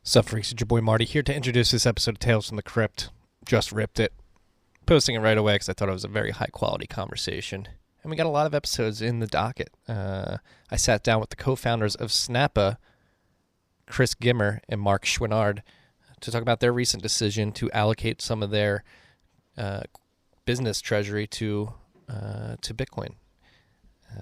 Sup, freaks? It's your boy Marty here to introduce this episode of Tales from the Crypt. Just ripped it. Posting it right away because I thought it was a very high-quality conversation. And we got a lot of episodes in the docket. I sat down with the co-founders of Snappa, Chris Gimmer and Marc Chouinard, to talk about their recent decision to allocate some of their business treasury to Bitcoin.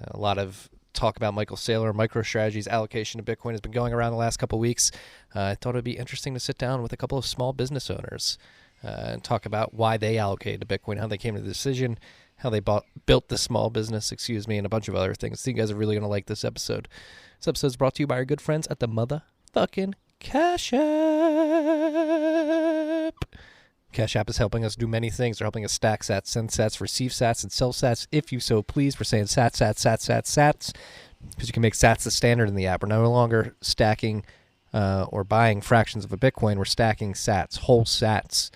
A lot of talk about Michael Saylor, MicroStrategy's allocation to Bitcoin has been going around the last couple of weeks. I thought it would be interesting to sit down with a couple of small business owners and talk about why they allocated to Bitcoin, how they came to the decision, how they built the small business, and a bunch of other things. I think you guys are really going to like this episode. This episode is brought to you by our good friends at the motherfucking Cash App. Cash App is helping us do many things. They're helping us stack sats, send sats, receive sats, and sell sats. If you so please, we're saying sats, because you can make sats the standard in the app. We're no longer stacking or buying fractions of a Bitcoin. We're stacking sats, whole sats.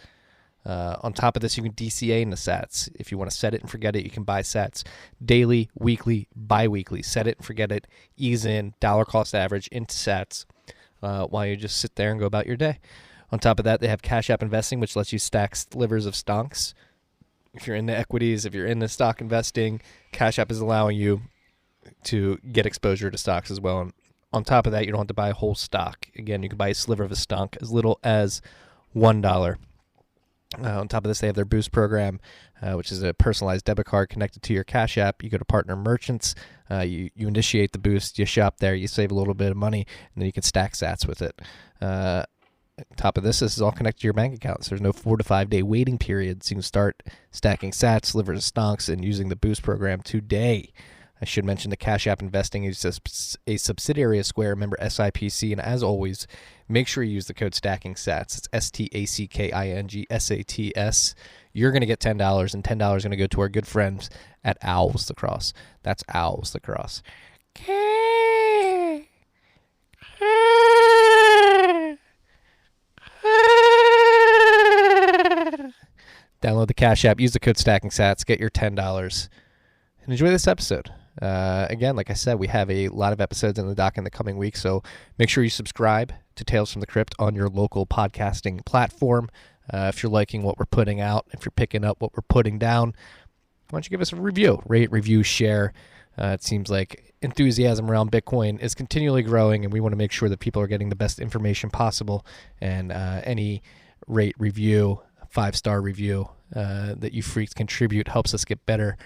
On top of this, you can DCA in the sats. If you want to set it and forget it, you can buy sats daily, weekly, bi-weekly. Set it and forget it. Ease in, dollar cost average into sats while you just sit there and go about your day. On top of that, they have Cash App Investing, which lets you stack slivers of stocks. If you're into equities, if you're into stock investing, Cash App is allowing you to get exposure to stocks as well. And on top of that, you don't have to buy a whole stock. Again, you can buy a sliver of a stock as little as $1. On top of this, they have their Boost program, which is a personalized debit card connected to your Cash App. You go to partner merchants, you initiate the Boost, you shop there, you save a little bit of money, and then you can stack sats with it. On top of this is all connected to your bank account, so there's no 4 to 5 day waiting periods. You can start stacking sats, slivers of stocks, and using the Boost program today. I should mention the Cash App Investing is a subsidiary of Square, member SIPC, and as always, make sure you use the code STACKINGSATS. It's STACKINGSATS. You're going to get $10, and $10 is going to go to our good friends at Owls Lacrosse. That's Owls Lacrosse. Download the Cash App, use the code STACKINGSATS, get your $10, and enjoy this episode. Again, like I said, we have a lot of episodes in the dock in the coming weeks, so make sure you subscribe to Tales from the Crypt on your local podcasting platform. If you're liking what we're putting out, if you're picking up what we're putting down, why don't you give us a review? Rate, review, share. It seems like enthusiasm around Bitcoin is continually growing, and we want to make sure that people are getting the best information possible, and any rate, review, 5-star review that you freaks contribute helps us get better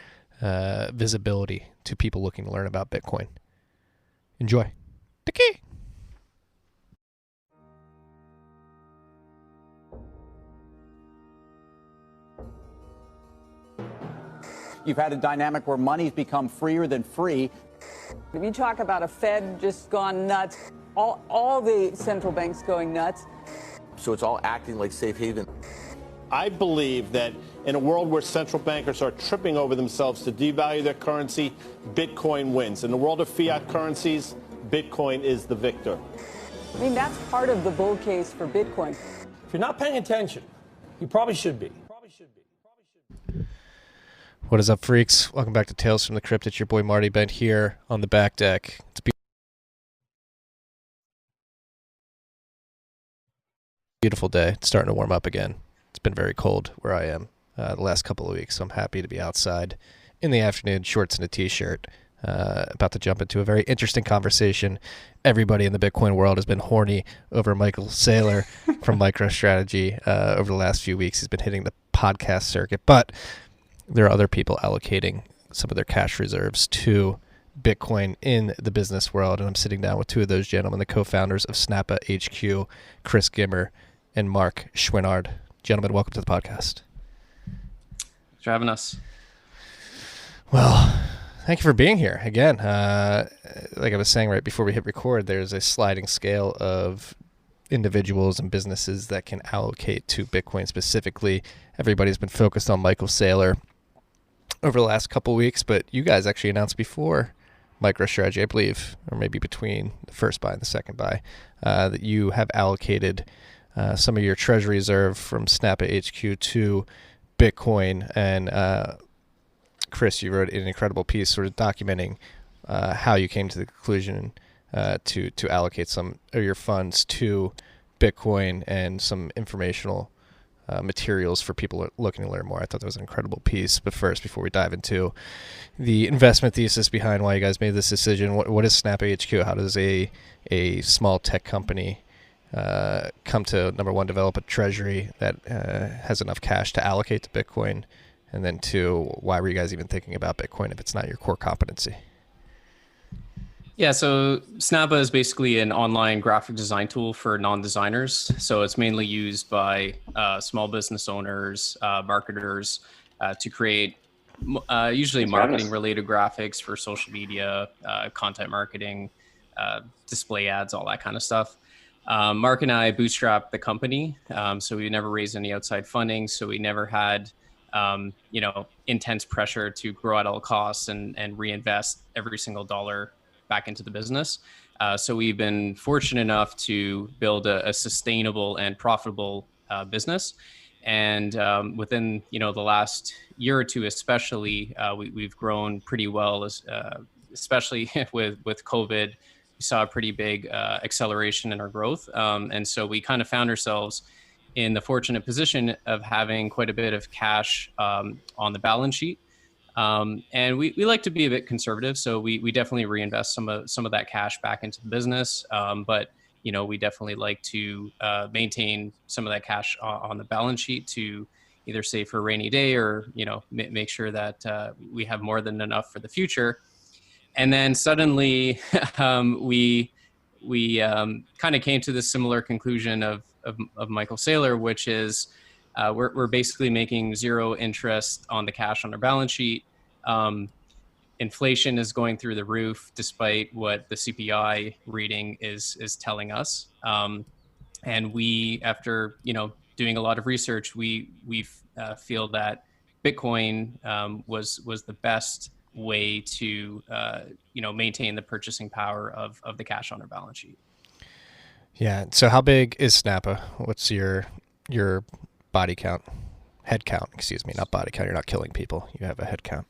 visibility to people looking to learn about Bitcoin. Enjoy. The key. You've had a dynamic where money's become freer than free. If you talk about a Fed just gone nuts, all the central banks going nuts. So it's all acting like safe haven. I believe that in a world where central bankers are tripping over themselves to devalue their currency, Bitcoin wins. In the world of fiat currencies, Bitcoin is the victor. I mean, that's part of the bull case for Bitcoin. If you're not paying attention, you probably should be. What is up, freaks? Welcome back to Tales from the Crypt. It's your boy Marty Bent here on the back deck. It's a beautiful day. It's starting to warm up again. It's been very cold where I am the last couple of weeks, so I'm happy to be outside in the afternoon, shorts and a t-shirt, about to jump into a very interesting conversation. Everybody in the Bitcoin world has been horny over Michael Saylor from MicroStrategy over the last few weeks. He's been hitting the podcast circuit, but there are other people allocating some of their cash reserves to Bitcoin in the business world, and I'm sitting down with two of those gentlemen, the co-founders of Snappa HQ, Chris Gimmer and Marc Chouinard. Gentlemen, welcome to the podcast. Thanks for having us. Well, thank you for being here again. Like I was saying right before we hit record, there's a sliding scale of individuals and businesses that can allocate to Bitcoin specifically. Everybody's been focused on Michael Saylor over the last couple of weeks, but you guys actually announced before MicroStrategy, I believe, or maybe between the first buy and the second buy, that you have allocated some of your treasury reserve from Snappa HQ to Bitcoin. And Chris, you wrote an incredible piece sort of documenting how you came to the conclusion to allocate some of your funds to Bitcoin and some informational materials for people looking to learn more. I thought that was an incredible piece. But first, before we dive into the investment thesis behind why you guys made this decision, what is Snappa HQ? How does a small tech company come to, number one, develop a treasury that has enough cash to allocate to Bitcoin? And then two, why were you guys even thinking about Bitcoin if it's not your core competency? Yeah, so Snappa is basically an online graphic design tool for non-designers. So it's mainly used by small business owners, marketers to create usually marketing-related graphics for social media, content marketing, display ads, all that kind of stuff. Marc and I bootstrapped the company, so we never raised any outside funding. So we never had intense pressure to grow at all costs and reinvest every single dollar back into the business. So we've been fortunate enough to build a sustainable and profitable business. And within the last year or two, especially, we've grown pretty well, especially with COVID. We saw a pretty big acceleration in our growth. And so we kind of found ourselves in the fortunate position of having quite a bit of cash on the balance sheet. And we like to be a bit conservative, so we definitely reinvest some of that cash back into the business. But we definitely like to maintain some of that cash on the balance sheet to either save for a rainy day or make sure that we have more than enough for the future. And then suddenly we kind of came to the similar conclusion of Michael Saylor, which is we're basically making zero interest on the cash on our balance sheet. Inflation is going through the roof, despite what the CPI reading is telling us. And we, after doing a lot of research, we feel that Bitcoin was the best way to maintain the purchasing power of the cash on our balance sheet. Yeah. So how big is Snappa? What's your body count? Head count, excuse me, not body count. You're not killing people. You have a head count.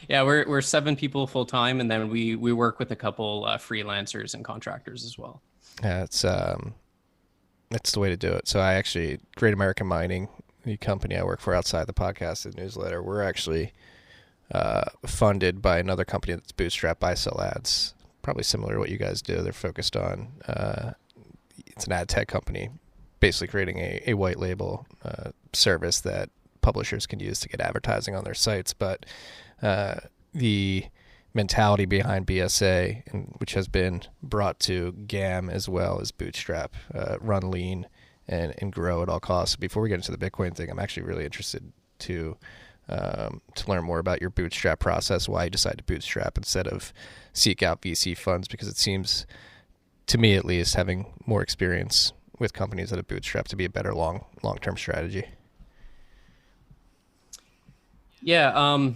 Yeah, we're 7 people full time, and then we work with a couple freelancers and contractors as well. Yeah, it's the way to do it. So I actually, Great American Mining, the company I work for outside the podcast and newsletter, we're actually funded by another company that's bootstrapped by Sell Ads. Probably similar to what you guys do. They're focused on it's an ad tech company, basically creating a white label service that publishers can use to get advertising on their sites. But the mentality behind BSA, which has been brought to GAM as well as Bootstrap, run lean and grow at all costs. Before we get into the Bitcoin thing, I'm actually really interested to learn more about your bootstrap process, why you decided to bootstrap instead of seek out VC funds, because it seems, to me at least, having more experience with companies that have bootstrapped to be a better long-term strategy. Yeah,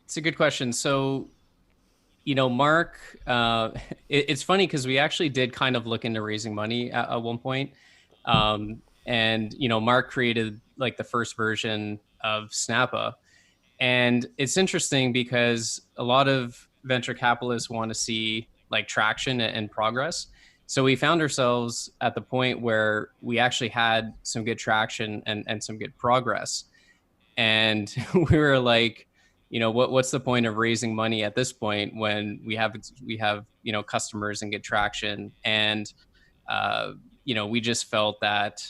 it's a good question. So, Marc, it's funny because we actually did kind of look into raising money at one point. And, Marc created like the first version of Snappa. And it's interesting because a lot of venture capitalists want to see like traction and progress. So we found ourselves at the point where we actually had some good traction and some good progress. And we were like, what's the point of raising money at this point when we have customers and good traction? And, we just felt that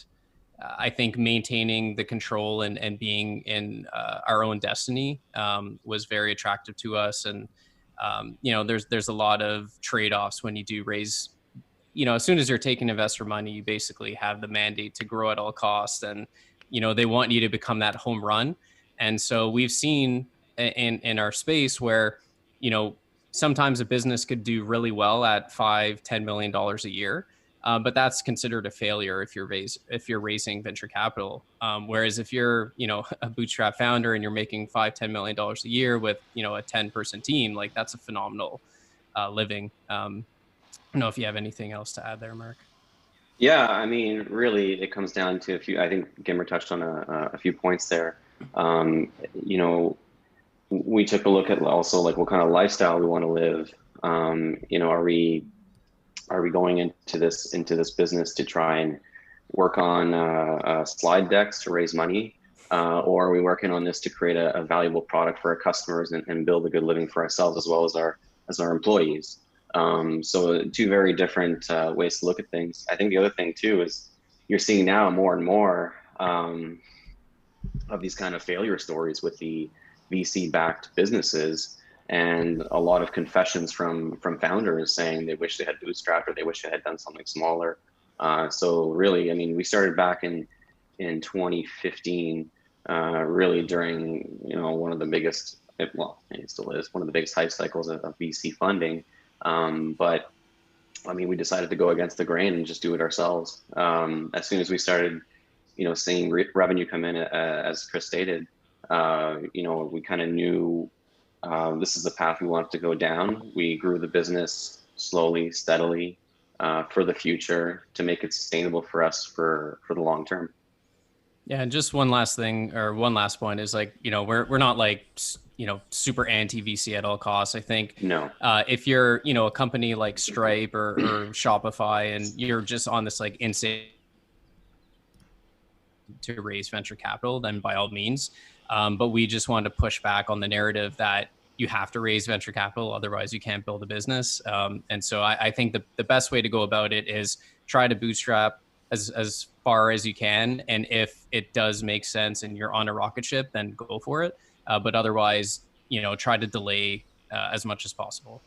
I think maintaining the control and being in our own destiny was very attractive to us. And, there's a lot of trade-offs when you do raise, as soon as you're taking investor money, you basically have the mandate to grow at all costs. And, they want you to become that home run. And so we've seen in our space where, sometimes a business could do really well at $5-10 million a year. But that's considered a failure if you're raising venture capital. Whereas if you're, a bootstrap founder and you're making $5-10 million a year with, a 10-person team, like that's a phenomenal living. I don't know if you have anything else to add there, Marc. Yeah, I mean, really, it comes down to a few. I think Gimmer touched on a few points there. We took a look at also like what kind of lifestyle we want to live. Are we are we going into this business to try and work on slide decks to raise money, or are we working on this to create a valuable product for our customers and build a good living for ourselves as well as our employees? So two very different ways to look at things. I think the other thing too is you're seeing now more and more of these kind of failure stories with the VC-backed businesses, and a lot of confessions from founders saying they wish they had bootstrapped or they wish they had done something smaller. So really, I mean, we started back in 2015, really during one of the biggest, well, it still is one of the biggest hype cycles of VC funding. But I mean, we decided to go against the grain and just do it ourselves. As soon as we started, seeing revenue come in, as Chris stated, we kind of knew this is the path we wanted to go down. We grew the business slowly, steadily, for the future to make it sustainable for us for the long term. Yeah, and just one last thing, or one last point is like, we're not like, super anti VC at all costs. I think no. If you're, a company like Stripe or Shopify, and you're just on this like insane to raise venture capital, then by all means. But we just wanted to push back on the narrative that you have to raise venture capital, otherwise you can't build a business. And so I think the best way to go about it is try to bootstrap as far as you can. And if it does make sense and you're on a rocket ship, then go for it. But otherwise, try to delay as much as possible.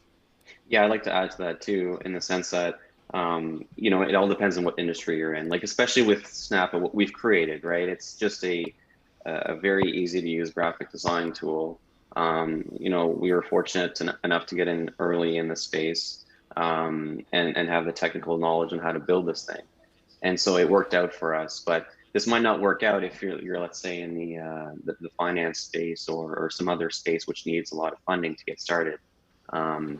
Yeah, I'd like to add to that too, in the sense that, it all depends on what industry you're in. Like, especially with Snappa, what we've created, right? It's just a very easy to use graphic design tool. We were fortunate enough to get in early in the space, and have the technical knowledge on how to build this thing. And so it worked out for us, but this might not work out if you're let's say in the finance space or some other space which needs a lot of funding to get started, automotive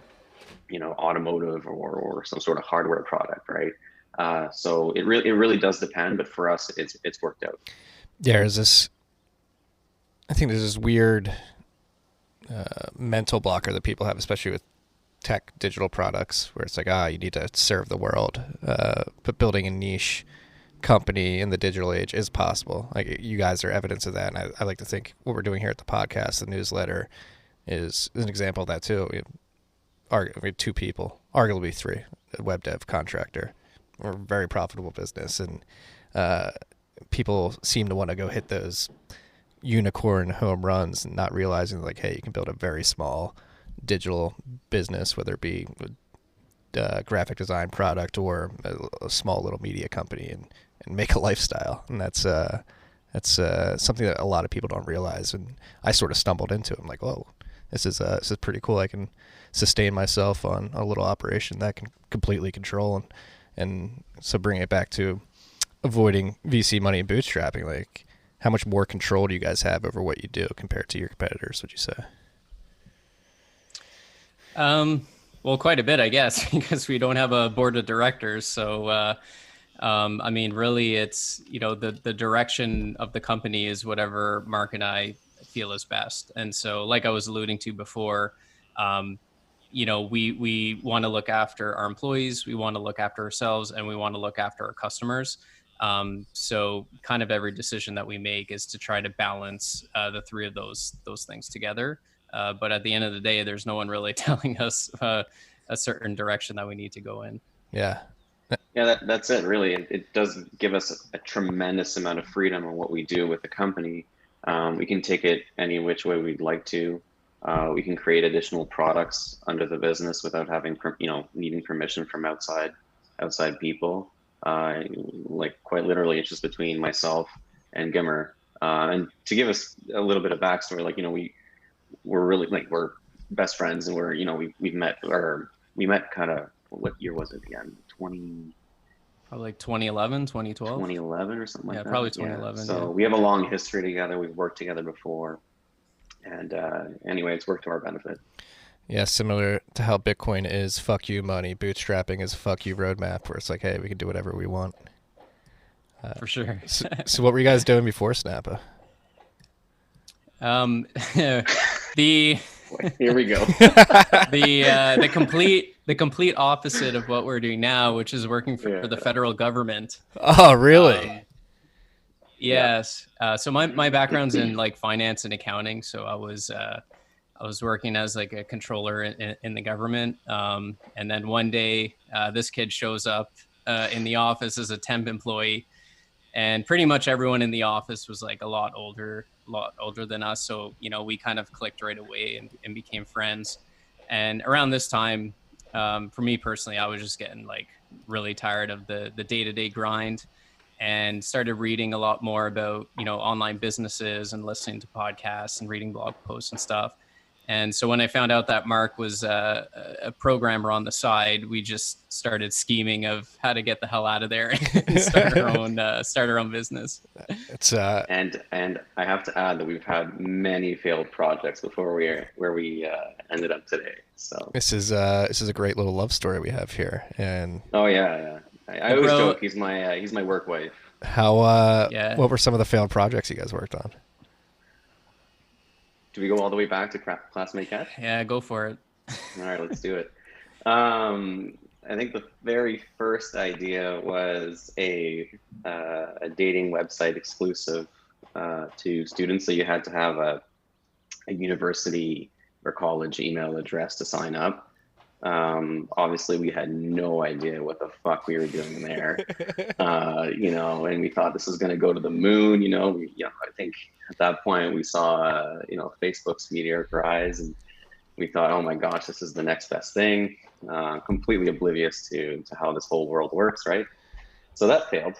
or some sort of hardware product, right? So it really does depend, but for us, it's worked out. Yeah, I think there's this weird mental blocker that people have, especially with tech digital products, where it's like, you need to serve the world, but building a niche company in the digital age is possible. Like, you guys are evidence of that, and I like to think what we're doing here at the podcast, the newsletter, is an example of that too. We have two people, arguably three, a web dev contractor. We're a very profitable business, and people seem to want to go hit those unicorn home runs and not realizing, like, hey, you can build a very small digital business, whether it be a graphic design product or a small little media company, and make a lifestyle. And that's something that a lot of people don't realize. And I sort of stumbled into it. I'm like, whoa, this is pretty cool. I can sustain myself on a little operation that I can completely control. And so bringing it back to avoiding VC money and bootstrapping, like, how much more control do you guys have over what you do compared to your competitors, would you say? Well, quite a bit, I guess, because we don't have a board of directors. So, I mean, really, it's, the direction of the company is whatever Marc and I feel is best. And so, like I was alluding to before, we want to look after our employees, we want to look after ourselves, and we want to look after our customers. So kind of every decision that we make is to try to balance the three of those things together. But at the end of the day, there's no one really telling us a certain direction that we need to go in. Yeah. Yeah, that's it, really. It does give us a tremendous amount of freedom on what we do with the company. We can take it any which way we'd like to. We can create additional products under the business without having, needing permission from outside people. Like, quite literally, it's just between myself and Gimmer. And to give us a little bit of backstory, like, we're really, like, we're best friends, and we're, we met kind of, what year was it again? Probably like 2011, 2012? 2011 or something like that. Yeah, probably 2011. Yeah. So we have a long history together. We've worked together before. And anyway, it's worked to our benefit. Yeah, similar to how Bitcoin is fuck you money, bootstrapping is fuck you roadmap, where it's like, hey, we can do whatever we want. For sure. So what were you guys doing before Snappa? Here we go. The the complete opposite of what we're doing now, which is working for the federal government. Oh, really? Yes. So my background's in like finance and accounting. So I was working as like a controller in the government. And then one day, this kid shows up in the office as a temp employee, and pretty much everyone in the office was like a lot older than us. So, you know, we kind of clicked right away and became friends. And around this time, for me personally, I was just getting like really tired of the day-to-day grind, and started reading a lot more about, you know, online businesses and listening to podcasts and reading blog posts and stuff. And so when I found out that Marc was a programmer on the side, we just started scheming of how to get the hell out of there and start our own business. It's And I have to add that we've had many failed projects before where we ended up today. So this is a great little love story we have here. And oh yeah. I always joke he's my work wife. how what were some of the failed projects you guys worked on? Do we go all the way back to Classmate Catch? Yeah, go for it. All right, let's do it. I think the very first idea was a dating website exclusive to students. So you had to have a university or college email address to sign up. Obviously we had no idea what the fuck we were doing there. You know, and we thought this was going to go to the moon. I think at that point we saw, Facebook's meteoric rise, and we thought, oh my gosh, this is the next best thing. Completely oblivious to how this whole world works, right? So that failed.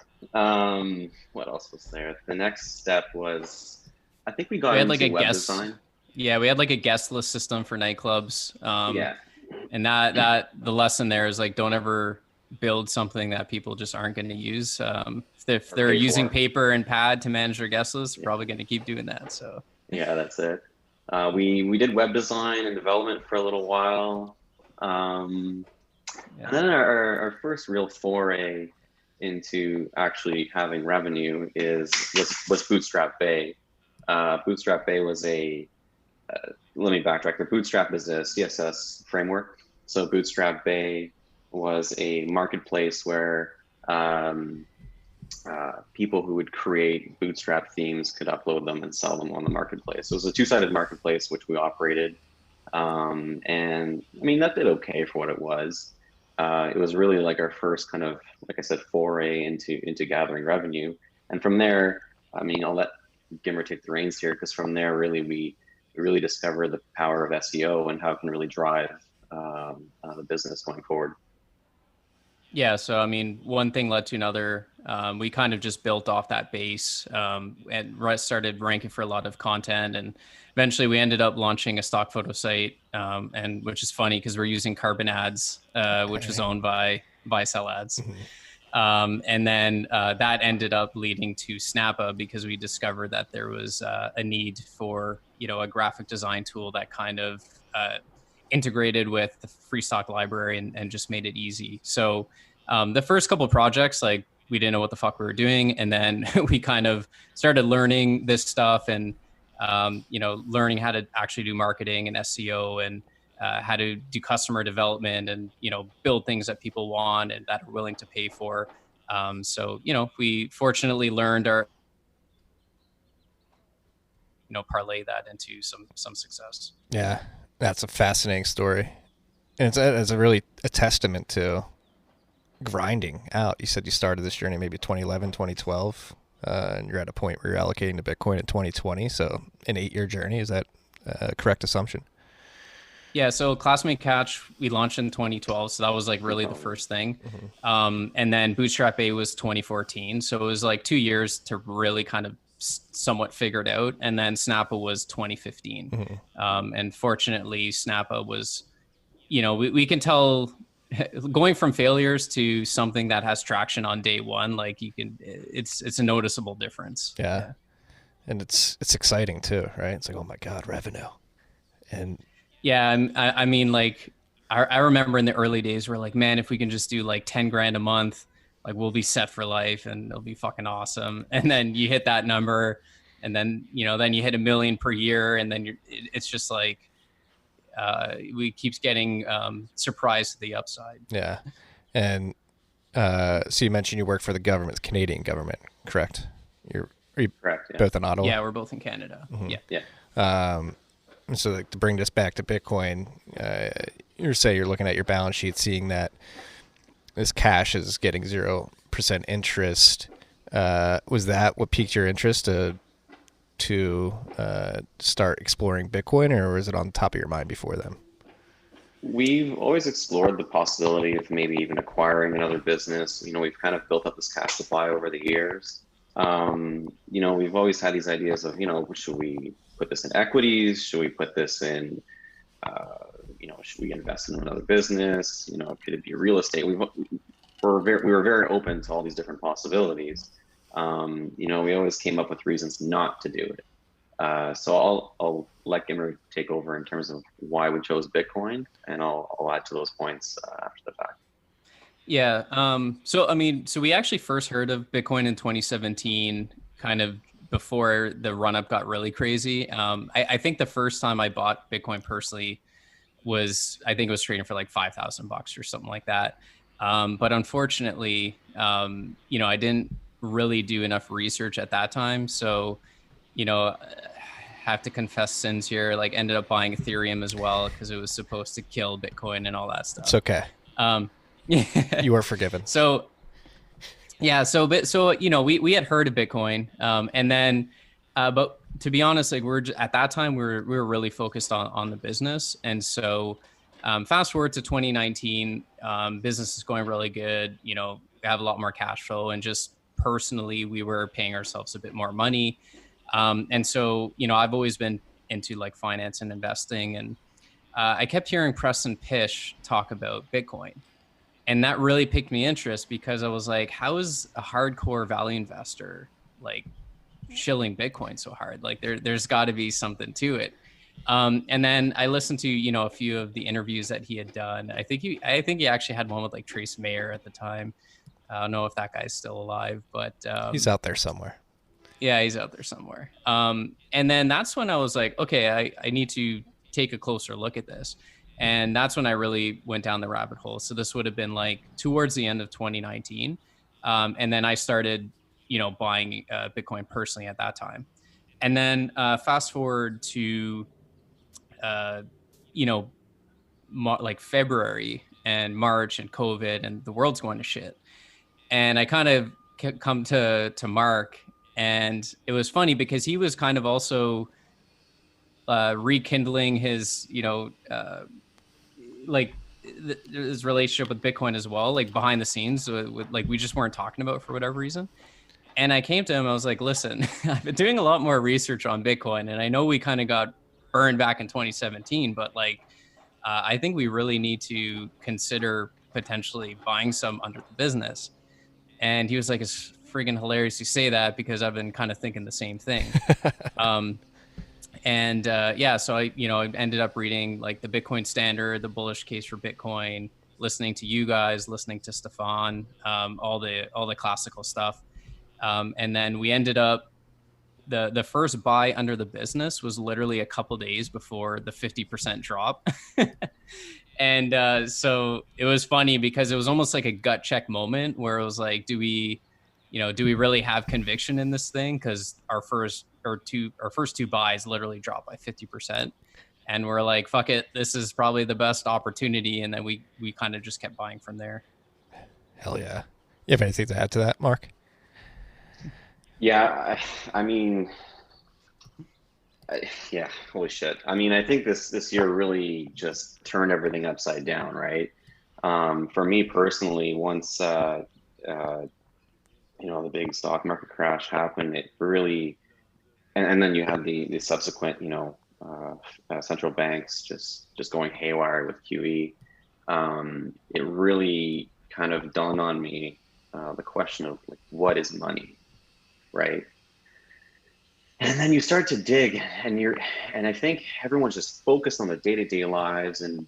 What else was there? The next step was, I think we got into like a web guest design. Yeah, we had like a guest list system for nightclubs. Yeah. And that the lesson there is like, don't ever build something that people just aren't going to use. If they're using paper and pad to manage their guest list, they're probably going to keep doing that. So yeah, that's it. We did web design and development for a little while. And then our first real foray into actually having revenue was Bootstrap Bay. Bootstrap Bay was let me backtrack. The Bootstrap is a CSS framework. So Bootstrap Bay was a marketplace where people who would create Bootstrap themes could upload them and sell them on the marketplace. So it was a two-sided marketplace which we operated. And I mean, that did okay for what it was. It was really like our first kind of, like I said, foray into gathering revenue. And from there, I mean, I'll let Gimmer take the reins here, because from there, really, we really discovered the power of SEO and how it can really drive the business going forward. yeah, so I mean, one thing led to another. We kind of just built off that base and started ranking for a lot of content, and eventually we ended up launching a stock photo site, and which is funny because we're using Carbon Ads, which was owned by Buy-Sell Ads. And then that ended up leading to Snappa, because we discovered that there was a need for, a graphic design tool that kind of integrated with the free stock library and just made it easy. So the first couple of projects, like, we didn't know what the fuck we were doing. And then we kind of started learning this stuff and, learning how to actually do marketing and SEO and how to do customer development and, build things that people want and that are willing to pay for. So, we fortunately learned parlay that into some success. Yeah, that's a fascinating story. And it's a really a testament to grinding out. You said you started this journey maybe 2011, 2012, and you're at a point where you're allocating to Bitcoin in 2020. So an 8-year journey, is that a correct assumption? Yeah, so Classmate Catch, we launched in 2012. So that was like really the first thing. And then Bootstrap Bay was 2014. So it was like 2 years to really kind of somewhat figured out. And then Snappa was 2015. And fortunately, Snappa was, we can tell going from failures to something that has traction on day one, like it's a noticeable difference. Yeah. And it's exciting too, right? It's like, oh my God, revenue. And yeah, I mean, like, I remember in the early days, we're like, man, if we can just do like 10 grand a month, like, we'll be set for life and it'll be fucking awesome. And then you hit that number, and then, then you hit $1 million per year. And then it's just like, we keeps getting surprised to the upside. Yeah. And so you mentioned you work for the government, the Canadian government, correct? Are you Correct. Yeah. both in Ottawa? Yeah, we're both in Canada. Yeah. Yeah. So like, to bring this back to Bitcoin, you're looking at your balance sheet, seeing that this cash is getting 0% interest. Was that what piqued your interest to start exploring Bitcoin, or was it on top of your mind before then? We've always explored the possibility of maybe even acquiring another business. We've kind of built up this cash supply over the years. We've always had these ideas of, should we put this in equities? Should we put this in, should we invest in another business? Could it be real estate? We were very open to all these different possibilities. We always came up with reasons not to do it. So I'll let Gimmer take over in terms of why we chose Bitcoin, and I'll add to those points after the fact. Yeah. So we actually first heard of Bitcoin in 2017, kind of before the run up got really crazy. I think the first time I bought Bitcoin personally I think it was trading for like $5,000 or something like that. But unfortunately, I didn't really do enough research at that time. So, have to confess sins here, like ended up buying Ethereum as well, because it was supposed to kill Bitcoin and all that stuff. It's okay. You are forgiven. So we had heard of Bitcoin, and then, but to be honest, like at that time we were really focused on the business, and so fast forward to 2019, business is going really good. We have a lot more cash flow, and just personally, we were paying ourselves a bit more money, and so I've always been into like finance and investing, and I kept hearing Preston Pish talk about Bitcoin. And that really piqued me interest, because I was like, how is a hardcore value investor like shilling Bitcoin so hard? Like there's got to be something to it. And then I listened to, a few of the interviews that he had done. I think he actually had one with like Trace Mayer at the time. I don't know if that guy's still alive, but he's out there somewhere. Yeah, he's out there somewhere. And then that's when I was like, okay, I need to take a closer look at this. And that's when I really went down the rabbit hole. So this would have been like towards the end of 2019. And then I started, buying Bitcoin personally at that time. And then fast forward to, like February and March and COVID, and the world's going to shit. And I kind of come to Marc, and it was funny because he was kind of also rekindling his, his relationship with Bitcoin as well, like behind the scenes, like we just weren't talking about for whatever reason. And I came to him, I was like, listen, I've been doing a lot more research on Bitcoin, and I know we kind of got burned back in 2017, but like, I think we really need to consider potentially buying some under the business. And he was like, it's friggin' hilarious you say that, because I've been kind of thinking the same thing. So I ended up reading like the Bitcoin Standard, the Bullish Case for Bitcoin, listening to you guys, listening to Stefan, all the classical stuff. And then we ended up, the first buy under the business was literally a couple days before the 50% drop. And so it was funny because it was almost like a gut check moment where it was like, do we really have conviction in this thing? Because our first two buys literally dropped by 50%. And we're like, fuck it, this is probably the best opportunity. And then we kind of just kept buying from there. Hell yeah. You have anything to add to that, Marc? Yeah, holy shit. I think this year really just turned everything upside down, right? For me personally, once the big stock market crash happened, it really, and then you had the subsequent, central banks just going haywire with QE. It really kind of dawned on me the question of like, what is money, right? And then you start to dig, and I think everyone's just focused on the day-to-day lives, and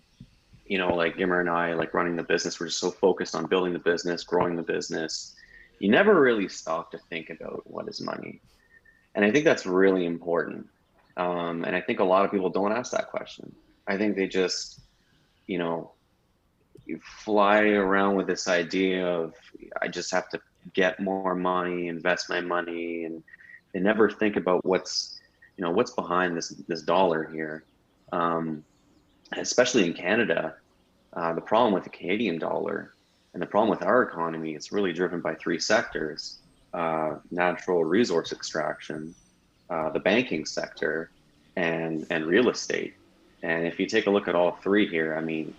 like Gimmer and I, like running the business, we're just so focused on building the business, growing the business. You never really stop to think about what is money. And I think that's really important. And I think a lot of people don't ask that question. I think they just, you know, you fly around with this idea of I just have to get more money, invest my money, and they never think about what's behind this dollar here. Especially in Canada, the problem with the Canadian dollar and the problem with our economy, it's really driven by three sectors: natural resource extraction, the banking sector, and real estate. And if you take a look at all three here, I mean,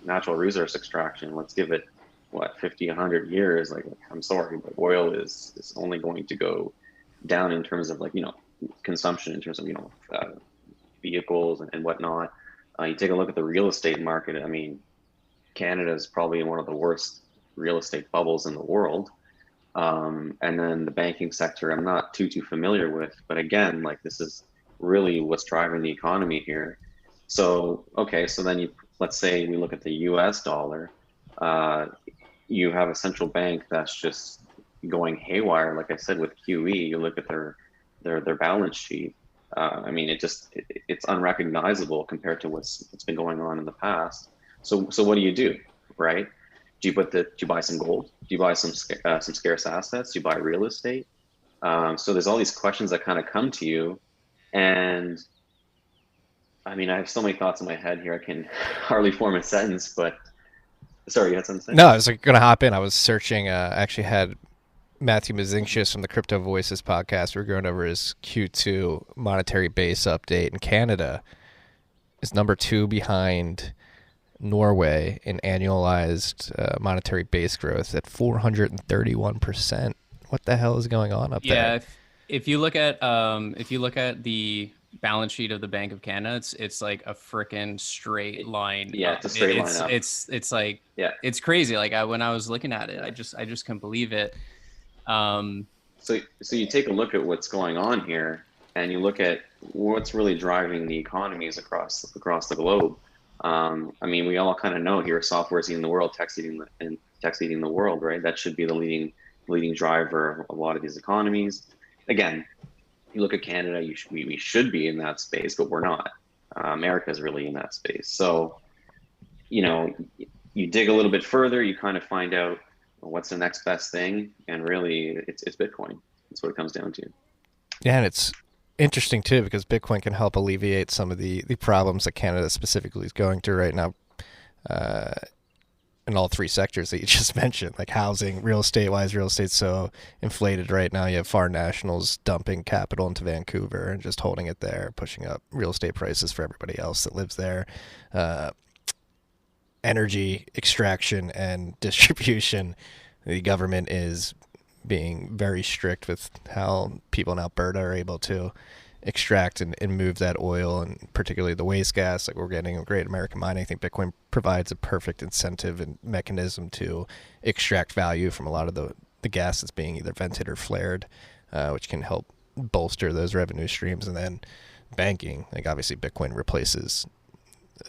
natural resource extraction, let's give it what 50, 100 years. Like, I'm sorry, but oil is only going to go down in terms of consumption, in terms of vehicles and whatnot. You take a look at the real estate market. I mean, Canada is probably in one of the worst real estate bubbles in the world. And then the banking sector, I'm not too familiar with, but again, like, this is really what's driving the economy here. So, okay, so then let's say we look at the US dollar, you have a central bank that's just going haywire. Like I said, with QE, you look at their balance sheet. I mean, it's unrecognizable compared to what's been going on in the past. So what do, right? Do you buy some gold? Do you buy some scarce assets? Do you buy real estate? So there's all these questions that kind of come to you, and I mean, I have so many thoughts in my head here. I can hardly form a sentence, but sorry, you had something to say? No, I was going to hop in. I was searching. Actually had Matthew Mazinksius from the Crypto Voices podcast. We were going over his Q2 monetary base update, and Canada is number 2 behind Norway in annualized monetary base growth at 431%. What the hell is going on up there? Yeah, if you look at the balance sheet of the Bank of Canada, it's like a freaking straight line. Yeah, it's a straight line up. It's like, yeah, it's crazy. Like, when I was looking at it, I just couldn't believe it. So you take a look at what's going on here, and you look at what's really driving the economies across the globe. I mean, we all kind of know here, software is eating the world, tech's eating the world, right? That should be the leading driver of a lot of these economies. Again, you look at Canada, we should be in that space, but we're not. America is really in that space. So, you dig a little bit further, you kind of find out what's the next best thing, and really it's Bitcoin. That's what it comes down to. Yeah, and it's interesting too, because Bitcoin can help alleviate some of the problems that Canada specifically is going through right now, in all three sectors that you just mentioned, like housing, real estate wise. Real estate's so inflated right now. You have foreign nationals dumping capital into Vancouver and just holding it there, pushing up real estate prices for everybody else that lives there. Energy extraction and distribution, the government is being very strict with how people in Alberta are able to extract and move that oil, and particularly the waste gas. Like, we're getting a great American mine. I think Bitcoin provides a perfect incentive and mechanism to extract value from a lot of the gas that's being either vented or flared, which can help bolster those revenue streams. And then banking, like, obviously Bitcoin replaces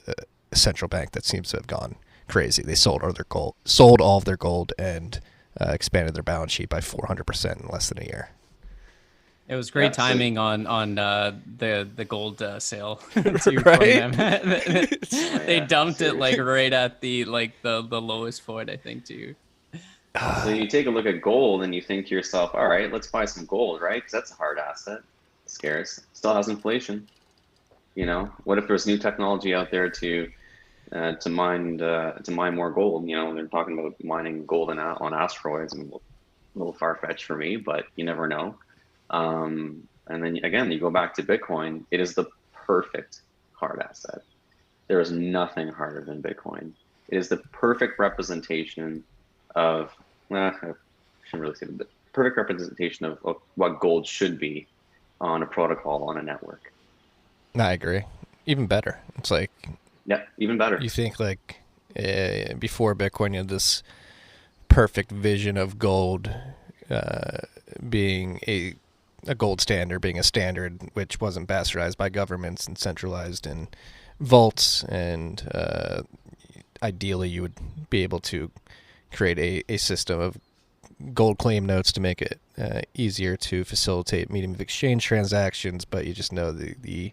a central bank that seems to have gone crazy. They sold all of their gold and expanded their balance sheet by 400% in less than a year. It was great timing on the gold sale too, right? from them. They dumped it like right at the lowest point, I think, too. So you take a look at gold and you think to yourself, all right, let's buy some gold, right? Because that's a hard asset, scarce, still has inflation. What if there's new technology out there to mine more gold? They're talking about mining gold on asteroids, and a little far-fetched for me, but you never know. And then again, you go back to Bitcoin. It is the perfect hard asset. There is nothing harder than Bitcoin. It is the perfect representation of, I shouldn't really say, the perfect representation of what gold should be on a protocol, on a network. I agree. Even better. It's like, yeah, even better. You think like before Bitcoin, you had this perfect vision of gold being a gold standard, being a standard which wasn't bastardized by governments and centralized in vaults, and ideally you would be able to create a system of gold claim notes to make it easier to facilitate medium of exchange transactions. But you just know the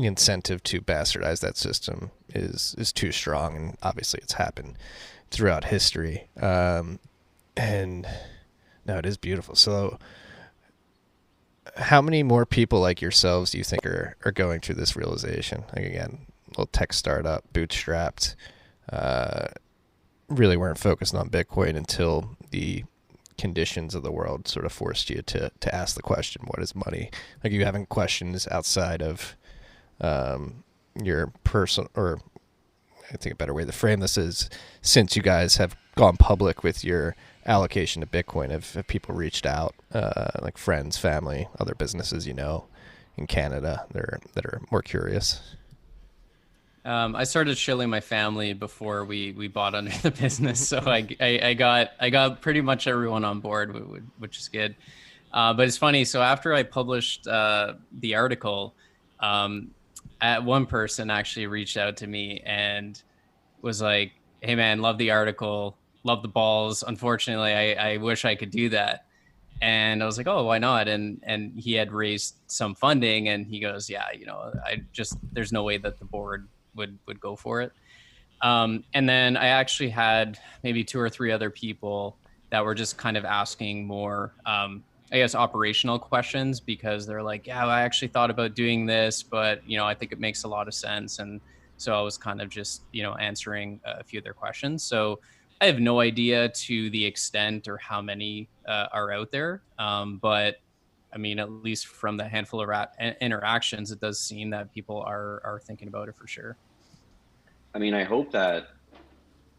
incentive to bastardize that system is too strong, and obviously it's happened throughout history. And no, it is beautiful. So how many more people like yourselves do you think are going through this realization? Like, again, little tech startup, bootstrapped, really weren't focused on Bitcoin until the conditions of the world sort of forced you to ask the question, what is money? Like, you having questions outside of your personal, or I think a better way to frame this is, since you guys have gone public with your allocation to Bitcoin, have people reached out, like friends, family, other businesses, in Canada that are more curious? I started shilling my family before we bought under the business, so I got pretty much everyone on board, which is good. But it's funny. So after I published the article, one person actually reached out to me and was like, "Hey man, love the article, love the balls. Unfortunately, I wish I could do that." And I was like, "Oh, why not?" And he had raised some funding, and he goes, "Yeah, there's no way that the board would go for it." And then I actually had maybe 2 or 3 other people that were just kind of asking more, I guess, operational questions, because they're like, "Yeah, I actually thought about doing this, but I think it makes a lot of sense." And so I was kind of just answering a few of their questions. So I have no idea to the extent or how many are out there, but I mean, at least from the handful of interactions, it does seem that people are thinking about it for sure. I mean, I hope that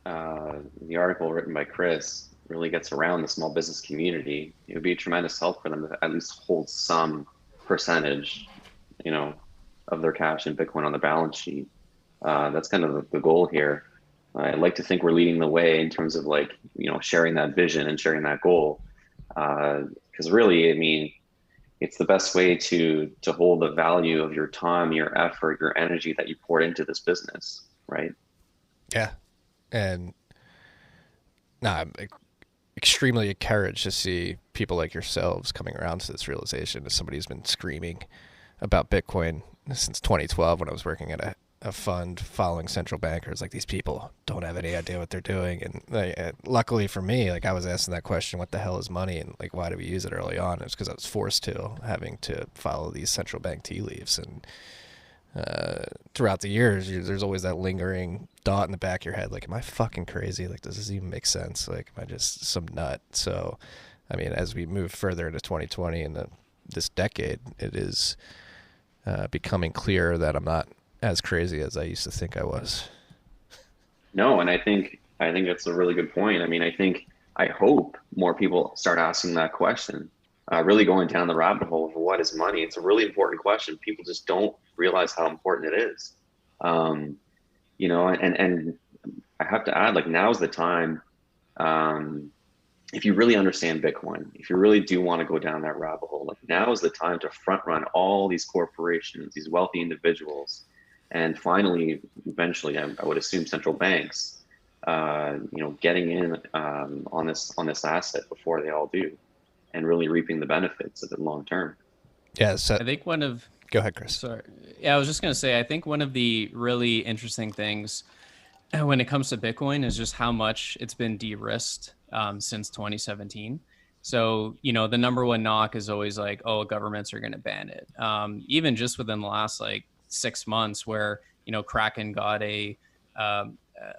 the article written by Chris really gets around the small business community. It would be a tremendous help for them to at least hold some percentage, of their cash in Bitcoin on the balance sheet. That's kind of the goal here. I'd like to think we're leading the way in terms of sharing that vision and sharing that goal. Because really, I mean, it's the best way to hold the value of your time, your effort, your energy that you poured into this business, right? Yeah. And I'm extremely encouraged to see people like yourselves coming around to this realization, as somebody who's been screaming about Bitcoin since 2012 when I was working at a fund following central bankers. Like, these people don't have any idea what they're doing. And luckily for me, I was asking that question, what the hell is money, and why do we use it early on? It was because I was forced to, having to follow these central bank tea leaves. And throughout the years, there's always that lingering thought in the back of your head, am I fucking crazy? Does this even make sense? Am I just some nut? So, I mean, as we move further into 2020 and this decade, it is becoming clear that I'm not as crazy as I used to think I was. No, and I think that's a really good point. I mean, I hope more people start asking that question, really going down the rabbit hole of what is money. It's a really important question. People just don't realize how important it is. And I have to add, now's the time. If you really understand Bitcoin, if you really do want to go down that rabbit hole, now is the time to front run all these corporations, these wealthy individuals, and finally, eventually, I would assume central banks, getting in on this asset before they all do, and really reaping the benefits of it long term. Yeah, so I think go ahead, Chris. Sorry. Yeah, I was just going to say, I think one of the really interesting things when it comes to Bitcoin is just how much it's been de-risked since 2017. So, the number one knock is always oh, governments are going to ban it. Even just within the last 6 months, where, Kraken got a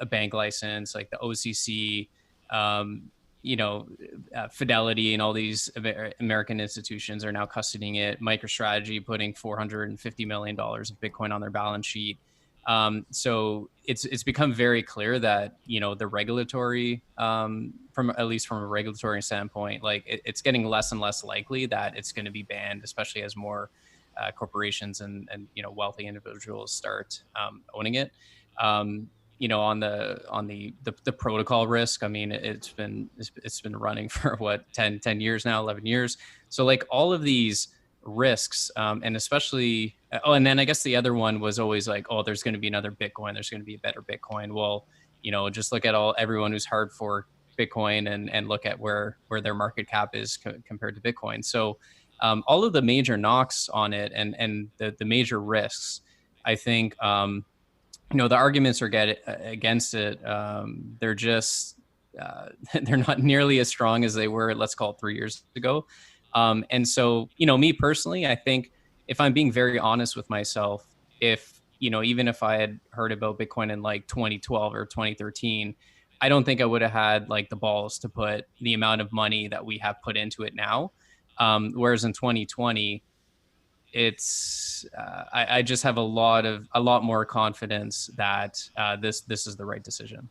bank license, the OCC, Fidelity and all these American institutions are now custodying it. MicroStrategy putting $450 million of Bitcoin on their balance sheet. So it's become very clear that, the regulatory, at least from a regulatory standpoint, it's getting less and less likely that it's going to be banned, especially as more corporations and wealthy individuals start owning it. On the protocol risk, I mean, it's been running for what, 10 years now, 11 years. So all of these risks, and especially, and then I guess the other one was always oh, there's going to be another Bitcoin, there's going to be a better Bitcoin. Well, just look at everyone who's hard for Bitcoin and look at where their market cap is compared to Bitcoin. So all of the major knocks on it and the major risks I think, the arguments are against it. They're just, they're not nearly as strong as they were, let's call it 3 years ago. And so, me personally, I think if I'm being very honest with myself, if, even if I had heard about Bitcoin in like 2012 or 2013, I don't think I would have had like the balls to put the amount of money that we have put into it now. Whereas in 2020, it's I just have a lot more confidence that this is the right decision.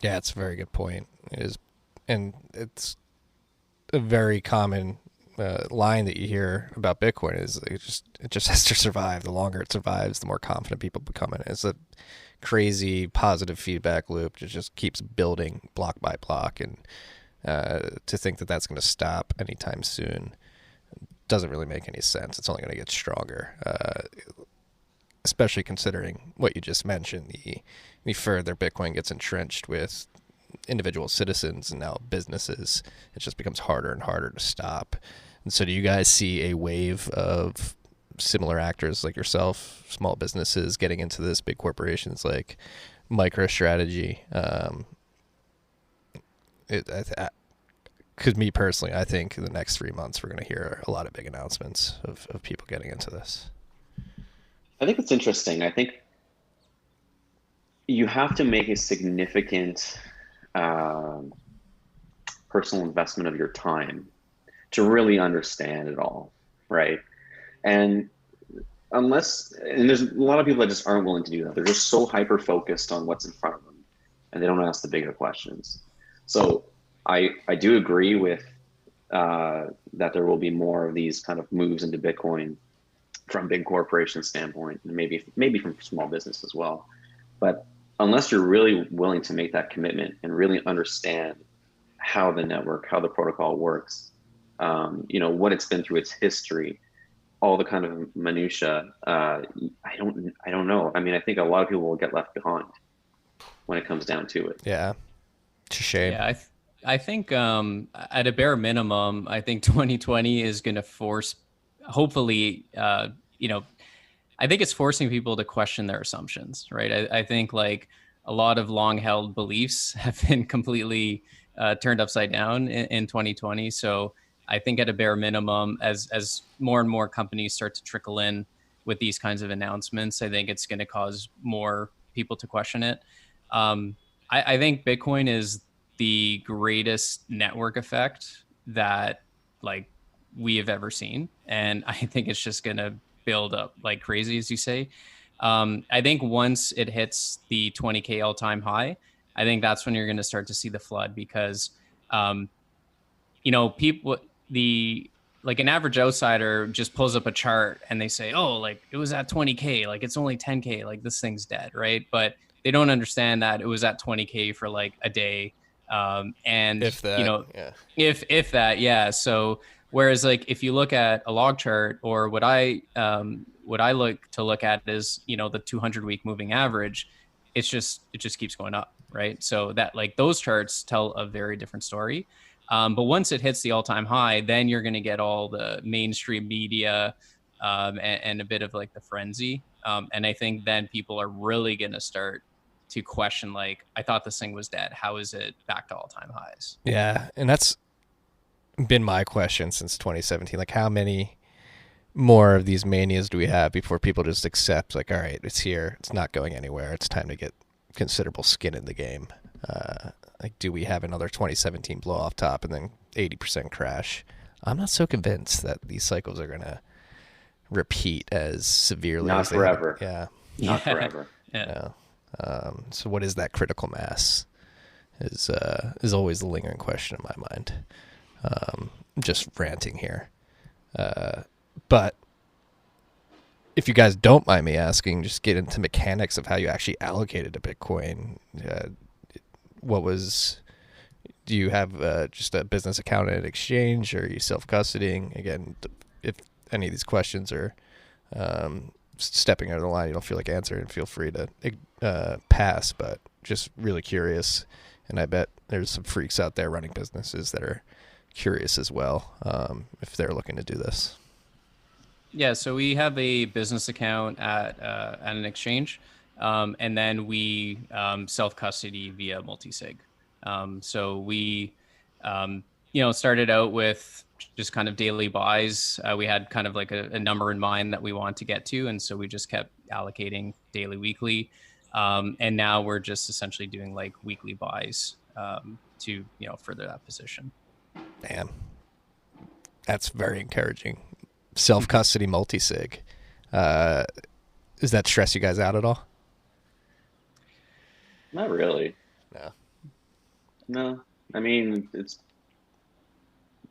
Yeah, it's a very good point. It is, and it's a very common line that you hear about Bitcoin is it just has to survive. The longer it survives, the more confident people become in it. It's a crazy positive feedback loop that just keeps building block by block, and to think that that's going to stop anytime soon doesn't really make any sense. It's only going to get stronger, especially considering what you just mentioned. The further Bitcoin gets entrenched with individual citizens and now businesses, it just becomes harder and harder to stop. And so do you guys see a wave of similar actors like yourself, small businesses getting into this, big corporations like MicroStrategy? Because me personally, I think in the next 3 months, we're going to hear a lot of big announcements of people getting into this. I think it's interesting. I think you have to make a significant personal investment of your time to really understand it all, right? And there's a lot of people that just aren't willing to do that. They're just so hyper focused on what's in front of them, and they don't ask the bigger questions. So I do agree with that there will be more of these kind of moves into Bitcoin from big corporation standpoint, and maybe from small business as well. But unless you're really willing to make that commitment and really understand how the network, how the protocol works, what it's been through its history, all the kind of minutia, I don't know. I mean, I think a lot of people will get left behind when it comes down to it. Yeah, it's a shame. Yeah, I think at a bare minimum, I think 2020 is going to force, hopefully, I think it's forcing people to question their assumptions, right? I think like a lot of long-held beliefs have been completely turned upside down in 2020. So I think at a bare minimum, as more and more companies start to trickle in with these kinds of announcements, I think it's going to cause more people to question it. I think Bitcoin is the greatest network effect that like we have ever seen. And I think it's just going to build up like crazy, as you say. I think once it hits the 20K all-time high, I think that's when you're going to start to see the flood, because, people, like an average outsider just pulls up a chart and they say, oh, like it was at 20K, like it's only 10K, like this thing's dead, right? But they don't understand that it was at 20K for like a day. And if that, if that, yeah. So whereas like if you look at a log chart, or what I look at is, the 200-week moving average, it just keeps going up, right? So that like those charts tell a very different story. But once it hits the all-time high, then you're going to get all the mainstream media and a bit of like the frenzy. And I think then people are really going to start to question, like, I thought this thing was dead. How is it back to all-time highs? Yeah, and that's been my question since 2017. Like, how many more of these manias do we have before people just accept, like, all right, it's here, it's not going anywhere, it's time to get considerable skin in the game? Like, do we have another 2017 blow off top and then 80% crash? I'm not so convinced that these cycles are going to repeat as severely. Not as they forever. have. Yeah. Not forever. Yeah. So what is that critical mass is always the lingering question in my mind. Just ranting here. But if you guys don't mind me asking, just get into mechanics of how you actually allocated to Bitcoin. Do you have just a business account at an exchange, or are you self-custodying? Again, if any of these questions are stepping out of the line, you don't feel like answering, feel free to pass, but just really curious. And I bet there's some freaks out there running businesses that are curious as well, if they're looking to do this. Yeah, so we have a business account at an exchange, and then we self custody via multisig. So we, started out with just kind of daily buys. We had kind of like a number in mind that we want to get to, and so we just kept allocating daily, weekly, and now we're just essentially doing like weekly buys to further that position. Damn, that's very encouraging. Self-custody multi-sig. Does that stress you guys out at all? Not really. No. No. I mean, it's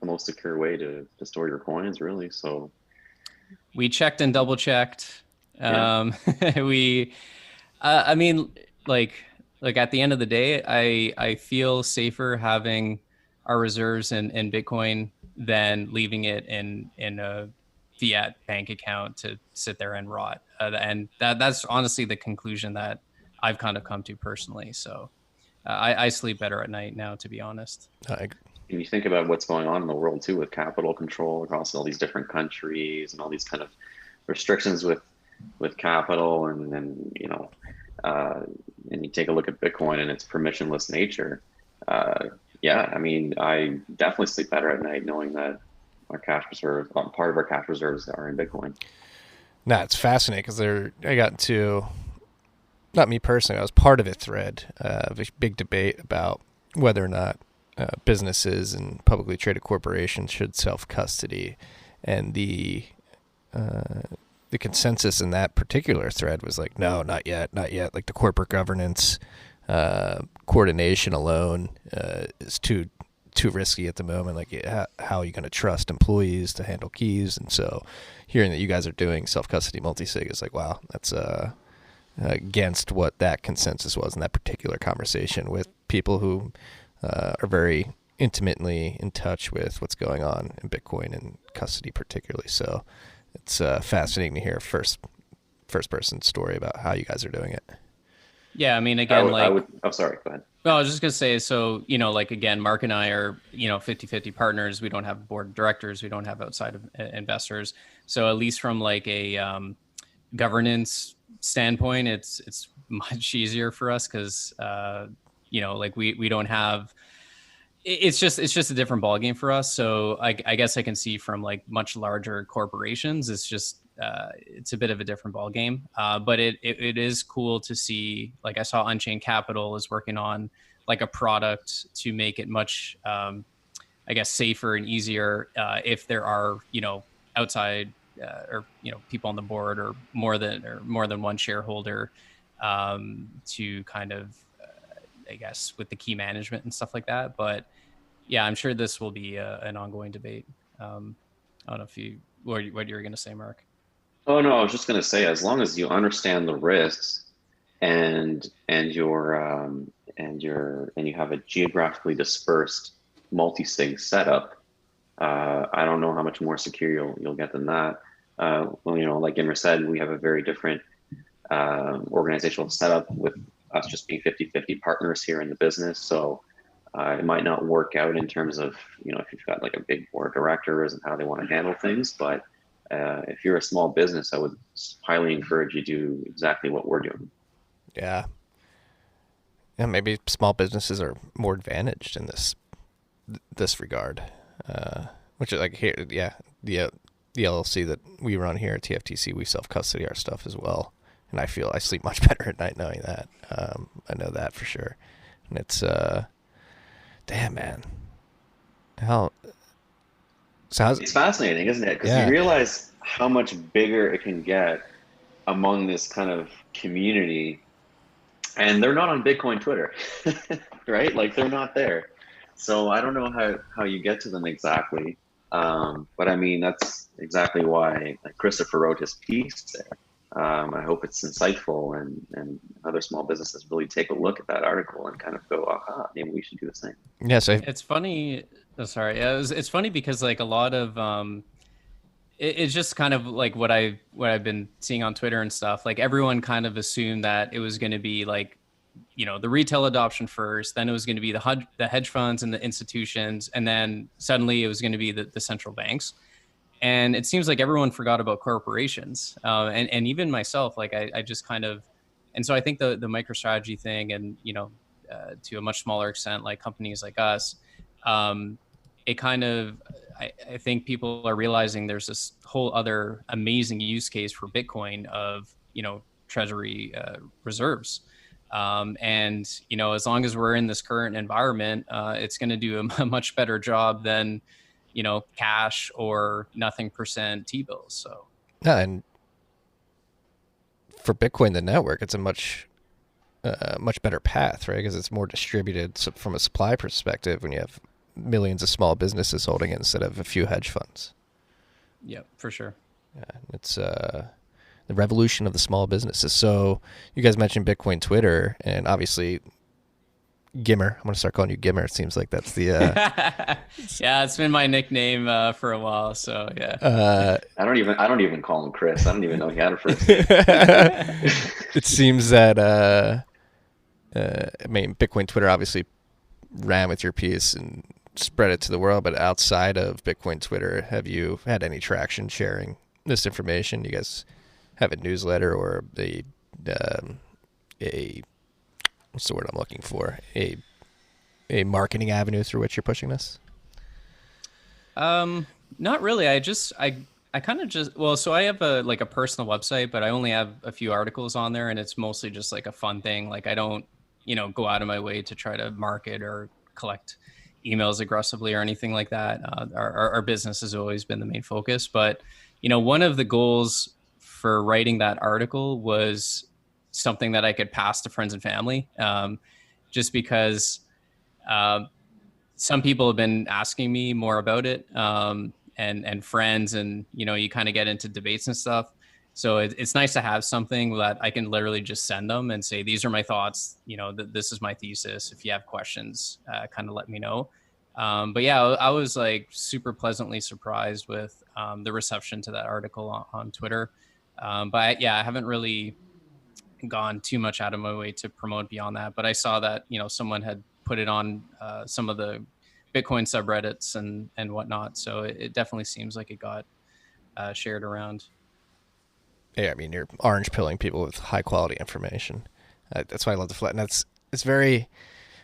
the most secure way to store your coins, really. So we checked and double checked. Yeah. I mean, like at the end of the day, I feel safer having our reserves in Bitcoin than leaving it in a fiat bank account to sit there and rot. And that's honestly the conclusion that I've kind of come to personally. So I sleep better at night now, to be honest. And you think about what's going on in the world too, with capital control across all these different countries and all these kind of restrictions with capital, and then and you take a look at Bitcoin and its permissionless nature. Yeah, I mean, I definitely sleep better at night knowing that our cash reserves, part of our cash reserves, are in Bitcoin. No, it's fascinating because I got into, not me personally, I was part of a thread of a big debate about whether or not businesses and publicly traded corporations should self-custody, and the consensus in that particular thread was like, no, not yet. Like the corporate governance coordination alone is too risky at the moment. Like, how are you going to trust employees to handle keys? And so hearing that you guys are doing self-custody multi-sig is like, wow, that's against what that consensus was in that particular conversation with people who are very intimately in touch with what's going on in Bitcoin and custody particularly. So it's fascinating to hear first person story about how you guys are doing it. Yeah, I mean, again, oh, sorry, go ahead. Well, I was just going to say, so, like, again, Marc and I are, 50-50 partners. We don't have a board of directors. We don't have outside of investors. So at least from like a governance standpoint, it's much easier for us because, like we don't have, it's just a different ballgame for us. So I guess I can see from like much larger corporations, it's just, it's a bit of a different ball game, but it is cool to see. Like, I saw Unchained Capital is working on like a product to make it much, I guess, safer and easier if there are outside or people on the board or more than one shareholder to kind of I guess with the key management and stuff like that. But yeah, I'm sure this will be an ongoing debate. I don't know if what you were going to say, Marc. Oh no, I was just going to say, as long as you understand the risks and you have a geographically dispersed multi-sig setup, I don't know how much more secure you'll get than that. Well, like Gimmer said, we have a very different organizational setup with us just being 50-50 partners here in the business. So it might not work out in terms of, if you've got like a big board of directors and how they want to handle things, but if you're a small business, I would highly encourage you to do exactly what we're doing. Yeah. Yeah, maybe small businesses are more advantaged in this regard. Which is like here, yeah, the LLC that we run here at TFTC, we self-custody our stuff as well. And I feel I sleep much better at night knowing that. I know that for sure. And it's, damn, man. It's fascinating, isn't it? Because you realize how much bigger it can get among this kind of community. And they're not on Bitcoin Twitter, right? Like, they're not there. So I don't know how you get to them exactly. But I mean, that's exactly why Christopher wrote his piece there. I hope it's insightful, and other small businesses really take a look at that article and kind of go, aha, maybe we should do the same. Yeah, so it's funny. Oh, sorry. It's funny because like a lot of it's just kind of like what I've been seeing on Twitter and stuff. Like, everyone kind of assumed that it was going to be like, the retail adoption first, then it was going to be the hedge funds and the institutions, and then suddenly it was going to be the central banks. And it seems like everyone forgot about corporations, and even myself. Like I just kind of, and so I think the MicroStrategy thing, and to a much smaller extent, like companies like us, it kind of, I think people are realizing there's this whole other amazing use case for Bitcoin of treasury reserves. And as long as we're in this current environment, it's going to do a much better job than cash or nothing percent T-bills. So yeah, and for Bitcoin, the network, it's a much better path, right? Because it's more distributed from a supply perspective when you have millions of small businesses holding it instead of a few hedge funds. Yeah, for sure. Yeah, it's the revolution of the small businesses. So you guys mentioned Bitcoin Twitter, and obviously Gimmer. I'm going to start calling you Gimmer. It seems like that's the... Yeah, it's been my nickname for a while, so yeah. I don't even call him Chris. I don't even know he had a first name. It seems that, Bitcoin Twitter obviously ran with your piece and spread it to the world, but outside of Bitcoin Twitter, have you had any traction sharing this information? You guys have a newsletter or a what's the word I'm looking for? A marketing avenue through which you're pushing this? Not really. I kind of just, well, so I have a personal website, but I only have a few articles on there, and it's mostly just like a fun thing. Like I don't, go out of my way to try to market or collect emails aggressively or anything like that. Our business has always been the main focus, but one of the goals for writing that article was something that I could pass to friends and family, just because some people have been asking me more about it, and friends, and you kind of get into debates and stuff. So it's nice to have something that I can literally just send them and say, these are my thoughts. This is my thesis. If you have questions, kind of let me know. But yeah, I was like super pleasantly surprised with the reception to that article on Twitter. But I haven't really gone too much out of my way to promote beyond that. But I saw that, someone had put it on some of the Bitcoin subreddits and whatnot. So it definitely seems like it got shared around. Yeah, I mean, you're orange pilling people with high quality information. That's why I love the flat. And it's very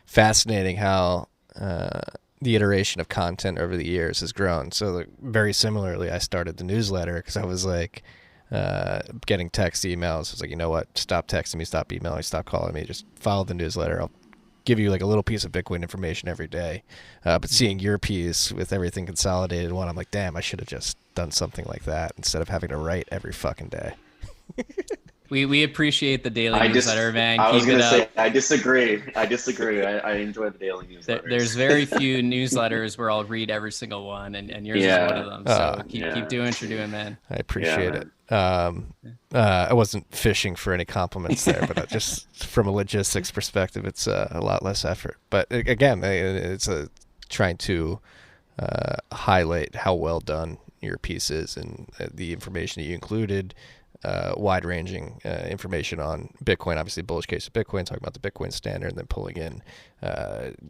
fascinating how the iteration of content over the years has grown. So very similarly, I started the newsletter because I was like getting text emails. I was like, you know what? Stop texting me, stop emailing, stop calling me. Just follow the newsletter. I'll give you like a little piece of Bitcoin information every day. But seeing your piece with everything consolidated in one, I'm like, damn, I should have just done something like that instead of having to write every fucking day. We appreciate the daily newsletter, man. I was going to say, I disagree. I enjoy the daily newsletter. There's very few newsletters where I'll read every single one, and yours is one of them. So keep doing what you're doing, man. I appreciate it. I wasn't fishing for any compliments there, but just from a logistics perspective, it's a lot less effort. But again, it's trying to highlight how well done your piece is and the information that you included. Wide-ranging information on Bitcoin, obviously bullish case of Bitcoin, talking about the Bitcoin standard, and then pulling in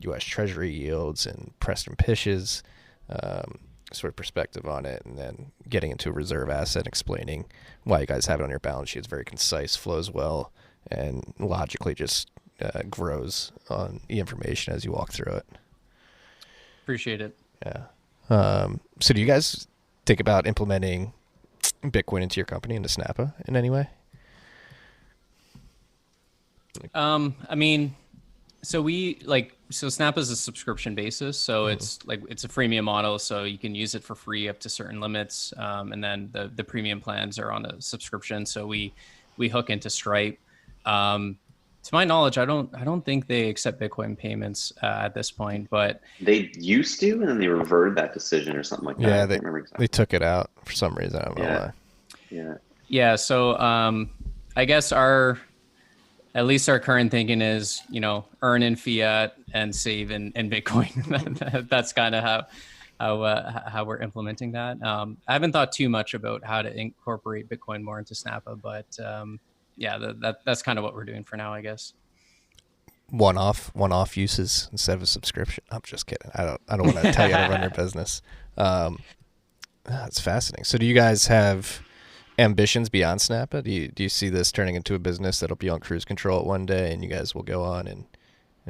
U.S. Treasury yields and Preston Pishes sort of perspective on it, and then getting into a reserve asset, explaining why you guys have it on your balance sheet. It's very concise, flows well, and logically just grows on the information as you walk through it. Appreciate it. Yeah. So do you guys think about implementing Bitcoin into your company, into Snappa in any way? I mean, so Snappa is a subscription basis. So it's a freemium model. So you can use it for free up to certain limits. And then the premium plans are on a subscription. So we hook into Stripe. To my knowledge, I don't think they accept Bitcoin payments at this point, but they used to, and then they reverted that decision or something like that. Yeah, I can't remember exactly. They took it out for some reason. I don't know why. Yeah. So I guess at least our current thinking is, earn in fiat and save in Bitcoin. That's kind of how we're implementing that. I haven't thought too much about how to incorporate Bitcoin more into Snappa, but that's kind of what we're doing for now, I guess. One-off uses instead of a subscription. I'm just kidding. I don't want to tell you how to run your business. That's fascinating. So do you guys have ambitions beyond Snappa? Do you see this turning into a business that'll be on cruise control one day, and you guys will go on and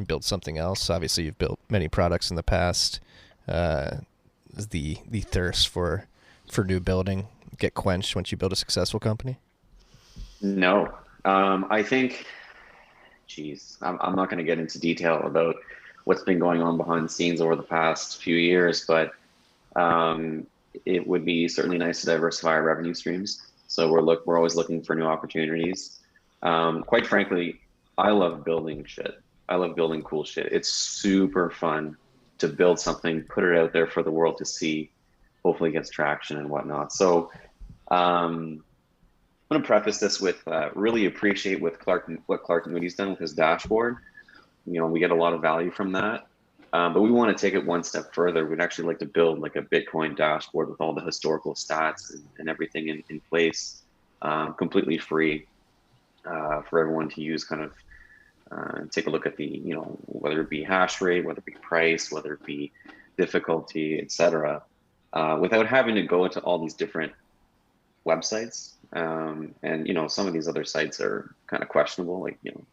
build something else? Obviously, you've built many products in the past. Does the thirst for new building get quenched once you build a successful company? No, I think, I'm not going to get into detail about what's been going on behind the scenes over the past few years, but it would be certainly nice to diversify our revenue streams. So we're always looking for new opportunities. Quite frankly, I love building shit. I love building cool shit. It's super fun to build something, put it out there for the world to see, hopefully it gets traction and whatnot. So I'm going to preface this with really appreciate what Clark Moody's done with his dashboard. You know, we get a lot of value from that, but we want to take it one step further. We'd actually like to build like a Bitcoin dashboard with all the historical stats and everything in place, completely free for everyone to use, kind of take a look at the, you know, whether it be hash rate, whether it be price, whether it be difficulty, etc., without having to go into all these different websites. And, you know, some of these other sites are kind of questionable, like, you know,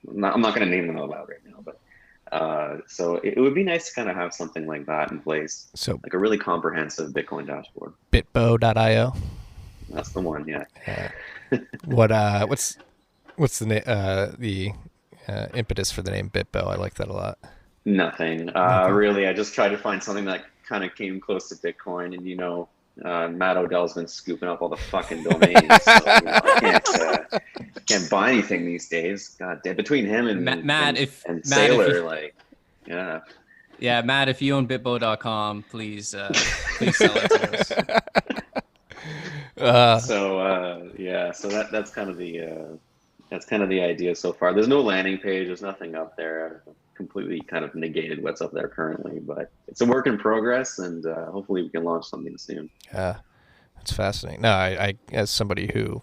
I'm not going to name them out loud right now, but so it would be nice to kind of have something like that in place. So like a really comprehensive Bitcoin dashboard. Bitbo.io. That's the one. Yeah. What's the impetus for the name Bitbo? I like that a lot. Nothing. Really, I just tried to find something that kind of came close to Bitcoin, and, you know, Matt Odell's been scooping up all the fucking domains, so, you know, I can't buy anything these days. God damn, between him and Matt, and Sailor, like, yeah, Matt, if you own Bitbo.com, please sell it to us. So that's kind of the idea so far. There's no landing page. There's nothing up there. I've completely kind of negated what's up there currently, but it's a work in progress, and hopefully we can launch something soon. Yeah, that's fascinating. No, I as somebody who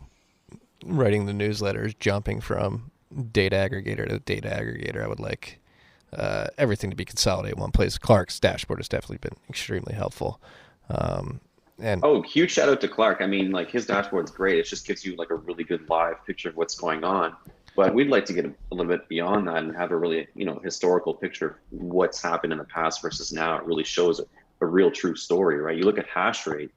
writing the newsletters, jumping from data aggregator to data aggregator, I would like everything to be consolidated in one place. Clark's dashboard has definitely been extremely helpful. And huge shout out to Clark. I mean, like, his dashboard's great. It just gives you like a really good live picture of what's going on. But we'd like to get a little bit beyond that and have a really, you know, historical picture of what's happened in the past versus now. It really shows a real true story, right? You look at hash rate,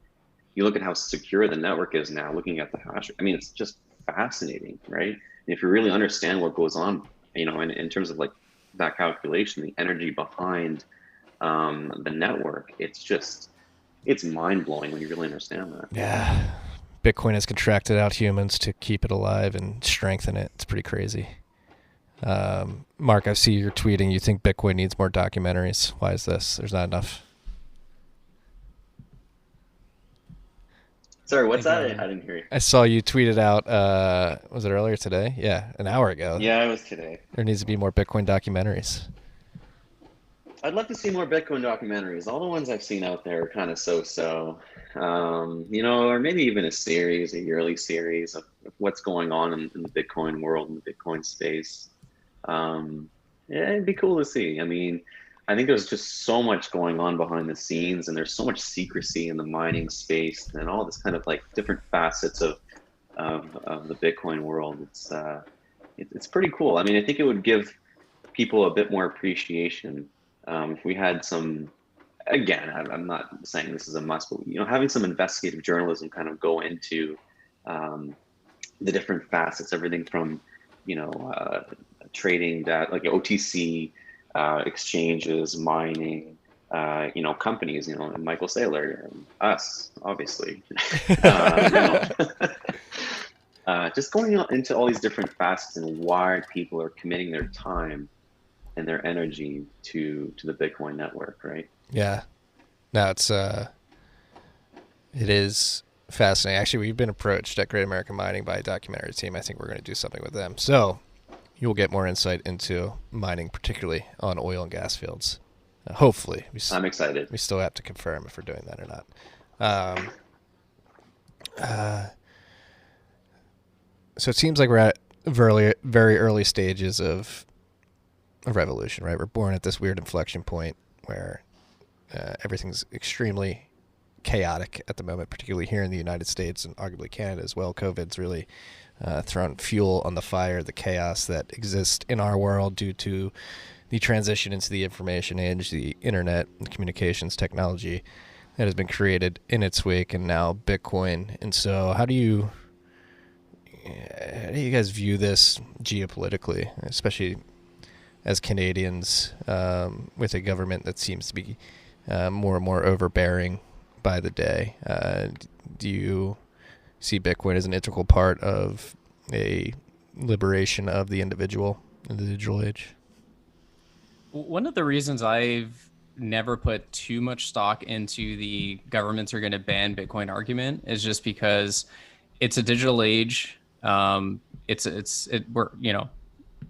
you look at how secure the network is now, looking at the hash rate. I mean, it's just fascinating, right? And if you really understand what goes on, you know, in terms of like that calculation, the energy behind the network, it's mind-blowing when you really understand that. Yeah. Bitcoin has contracted out humans to keep it alive and strengthen it. It's pretty crazy. Marc, I see you're tweeting. You think Bitcoin needs more documentaries. Why is this? There's not enough. Sorry, what's that? I didn't hear you. I saw you tweeted out, was it earlier today? Yeah, an hour ago. Yeah, it was today. There needs to be more Bitcoin documentaries. I'd love to see more Bitcoin documentaries. All the ones I've seen out there are kind of so-so. You know, or maybe even a yearly series of what's going on in the Bitcoin world, in the Bitcoin space. Yeah, it'd be cool to see. I mean, I think there's just so much going on behind the scenes, and there's so much secrecy in the mining space and all this kind of like different facets of the Bitcoin world. It's pretty cool. I mean, I think it would give people a bit more appreciation if we had some. Again, I'm not saying this is a must, but, you know, having some investigative journalism kind of go into the different facets, everything from, you know, trading, that like OTC exchanges, mining, you know, companies, you know, and Michael Saylor, us, obviously, you know, just going into all these different facets and why people are committing their time and their energy to the Bitcoin network, right? Yeah. No, it is fascinating. Actually, we've been approached at Great American Mining by a documentary team. I think we're going to do something with them. So you'll get more insight into mining, particularly on oil and gas fields. Hopefully. I'm excited. We still have to confirm if we're doing that or not. So it seems like we're at very early stages of a revolution, right? We're born at this weird inflection point where everything's extremely chaotic at the moment, particularly here in the United States and arguably Canada as well. COVID's really thrown fuel on the fire, the chaos that exists in our world due to the transition into the information age, the internet and communications technology that has been created in its wake, and now Bitcoin. And so how do you guys view this geopolitically, especially as Canadians, with a government that seems to be more and more overbearing by the day? Do you see Bitcoin as an integral part of a liberation of the individual in the digital age? One of the reasons I've never put too much stock into the governments are going to ban Bitcoin argument is just because it's a digital age. We're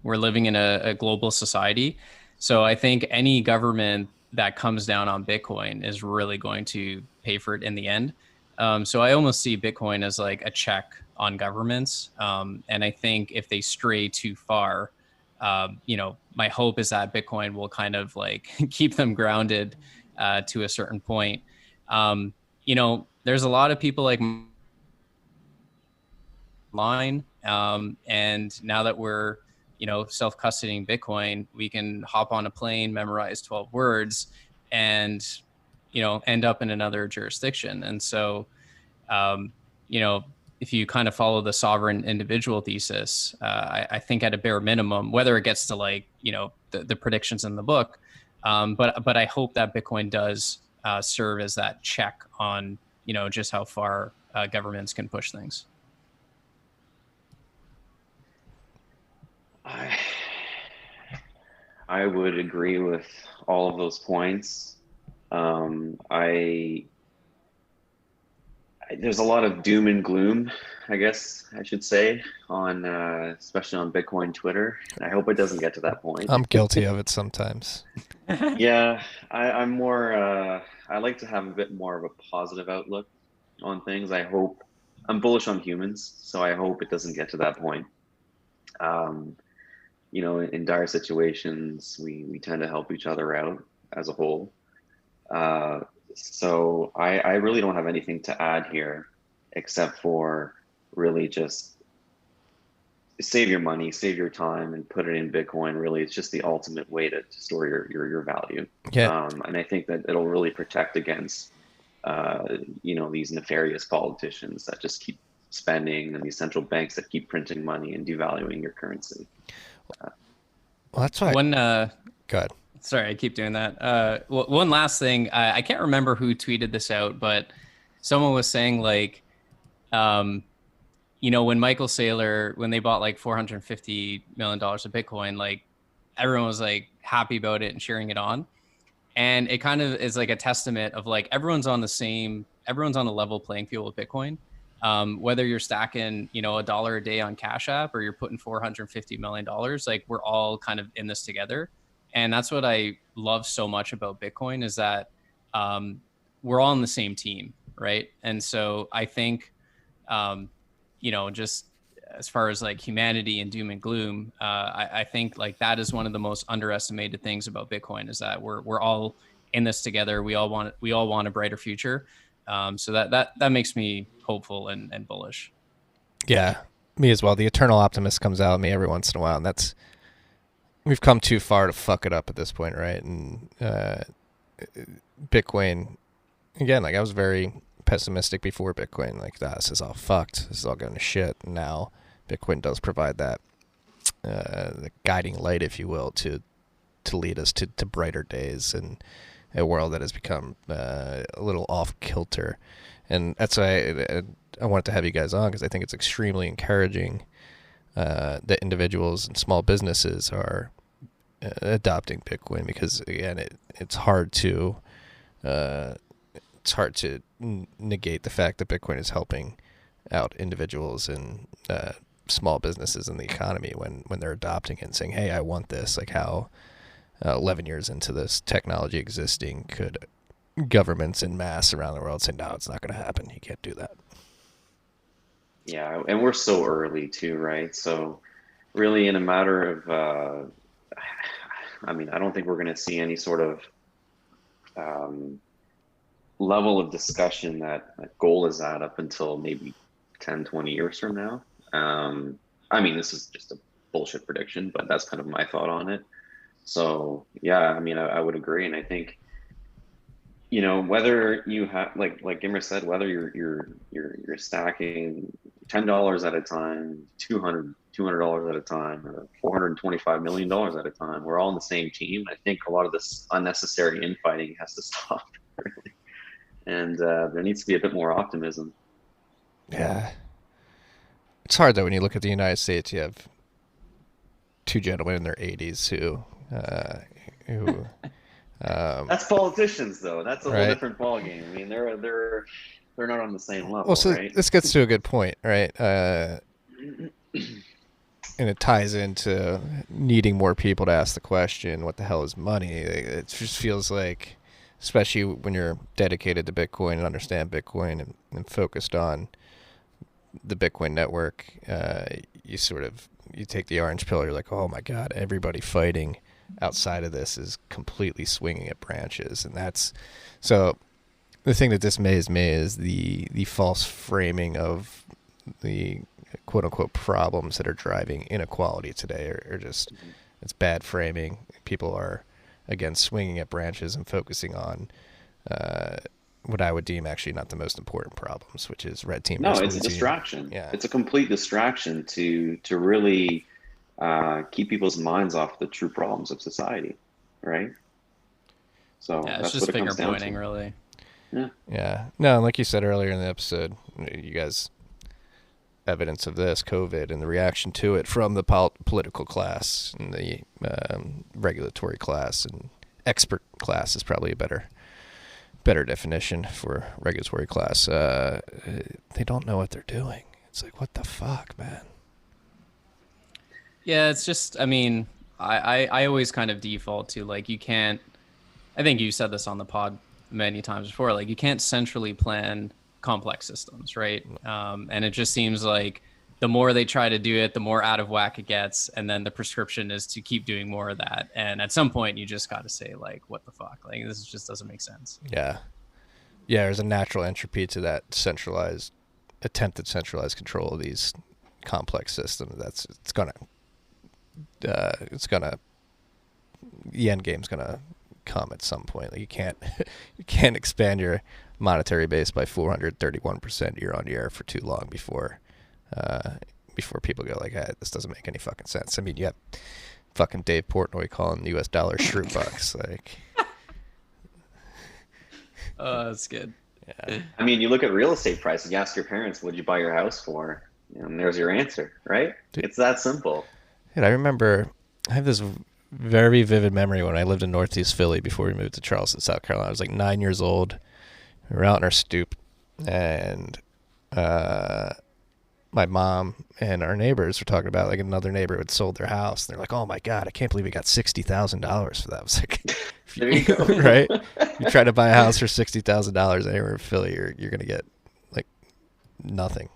living in a global society. So I think any government that comes down on Bitcoin is really going to pay for it in the end. So I almost see Bitcoin as like a check on governments. And I think if they stray too far, my hope is that Bitcoin will kind of like keep them grounded to a certain point. There's a lot of people like line. And now that we're, self-custodying Bitcoin, we can hop on a plane, memorize 12 words and, end up in another jurisdiction. And so, if you kind of follow the sovereign individual thesis, I think at a bare minimum, whether it gets to like, the predictions in the book, but I hope that Bitcoin does serve as that check on, just how far governments can push things. I would agree with all of those points. There's a lot of doom and gloom, I guess I should say, on especially on Bitcoin Twitter. I hope it doesn't get to that point. I'm guilty of it sometimes. Yeah, I'm more. I like to have a bit more of a positive outlook on things. I'm bullish on humans, so I hope it doesn't get to that point. In dire situations, we tend to help each other out as a whole. So I really don't have anything to add here, except for really just save your money, save your time, and put it in Bitcoin. Really, it's just the ultimate way to store your value. Yeah. And I think that it'll really protect against, these nefarious politicians that just keep spending and these central banks that keep printing money and devaluing your currency. Well, that's why. Go ahead. Sorry, I keep doing that. One last thing. I can't remember who tweeted this out, but someone was saying like, when Michael Saylor, when they bought like $450 million of Bitcoin, like everyone was like happy about it and cheering it on. And it kind of is like a testament of like, everyone's on a level playing field with Bitcoin. Whether you're stacking, $1 a day on Cash App or you're putting $450 million, like we're all kind of in this together. And that's what I love so much about Bitcoin is that we're all on the same team, right? And so I think, just as far as like humanity and doom and gloom, I think like that is one of the most underestimated things about Bitcoin is that we're all in this together. We all want a brighter future. So that makes me hopeful and bullish. Yeah, me as well. The eternal optimist comes out of me every once in a while, and we've come too far to fuck it up at this point, right? And Bitcoin, again, like I was very pessimistic before Bitcoin, like this is all fucked, this is all going to shit. And now Bitcoin does provide that the guiding light, if you will, to lead us to brighter days and a world that has become a little off kilter. And that's why I wanted to have you guys on, because I think it's extremely encouraging that individuals and small businesses are adopting Bitcoin, because again, it's hard to negate the fact that Bitcoin is helping out individuals and small businesses in the economy when they're adopting it and saying, hey, I want this. Like how 11 years into this technology existing, could governments en masse around the world say, no, it's not going to happen, you can't do that? Yeah, and we're so early too, right? So really in a matter of, I don't think we're going to see any sort of level of discussion that gold is at up until maybe 10, 20 years from now. I mean, this is just a bullshit prediction, but that's kind of my thought on it. So yeah, I mean, I would agree. And I think, you know, whether you have, like Gimmer said, whether you're stacking $10 at a time, $200 at a time, or $425 million at a time, we're all on the same team. I think a lot of this unnecessary infighting has to stop, really. And there needs to be a bit more optimism. Yeah. It's hard, though, when you look at the United States. You have two gentlemen in their 80s who that's politicians, though. That's a whole right. different ballgame. I mean, they're not on the same level. Well, so right? this gets to a good point, right? And it ties into needing more people to ask the question, what the hell is money? It just feels like, especially when you're dedicated to Bitcoin and understand Bitcoin and focused on the Bitcoin network, you take the orange pill. You're like, oh my God, everybody fighting outside of this is completely swinging at branches. And that's, so the thing that dismays me is the false framing of the quote unquote problems that are driving inequality today are just, it's bad framing. People are, again, swinging at branches and focusing on what I would deem actually not the most important problems, which is red team. No, it's a distraction. Yeah. It's a complete distraction to really keep people's minds off the true problems of society, right? So Yeah, it's that's just what it finger comes down pointing, to. really. Yeah. Yeah. No, like you said earlier in the episode, you guys, evidence of this, COVID, and the reaction to it from the political class and the regulatory class, and expert class is probably a better definition for regulatory class. They don't know what they're doing. It's like, what the fuck, man? Yeah, it's just, I mean, I always kind of default to, like, you can't, I think you said this on the pod many times before, like, you can't centrally plan complex systems, right? And it just seems like the more they try to do it, the more out of whack it gets. And then the prescription is to keep doing more of that. And at some point, you just got to say, like, what the fuck? Like, this just doesn't make sense. Yeah. Yeah, there's a natural entropy to that attempted centralized control of these complex systems. It's gonna the end game's gonna come at some point. Like, you can't expand your monetary base by 431% year on year for too long before people go like, hey, this doesn't make any fucking sense. I mean, you have fucking Dave Portnoy calling the U.S. dollar shroot bucks. Like, Oh, that's good. yeah. I mean, you look at real estate prices. You ask your parents, "What'd you buy your house for?" And there's your answer, right? Dude. It's that simple. Dude, I have this very vivid memory when I lived in Northeast Philly before we moved to Charleston, South Carolina. I was like 9 years old. We were out in our stoop, and my mom and our neighbors were talking about, like, another neighbor had sold their house. And they're like, oh my God, I can't believe we got $60,000 for that. I was like, There you go. right? You try to buy a house for $60,000 anywhere in Philly, you're going to get like nothing.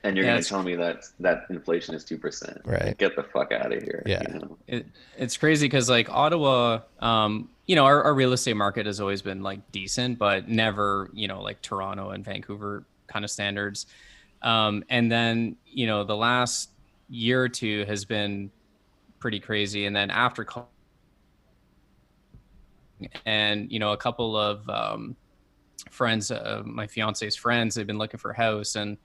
And you're going to tell me that inflation is 2%. Right. Get the fuck out of here. Yeah. You know? It's crazy because, like, Ottawa, our real estate market has always been, like, decent, but never, like Toronto and Vancouver kind of standards. And then, the last year or two has been pretty crazy. And then after and, a couple of friends, my fiance's friends, they've been looking for a house and,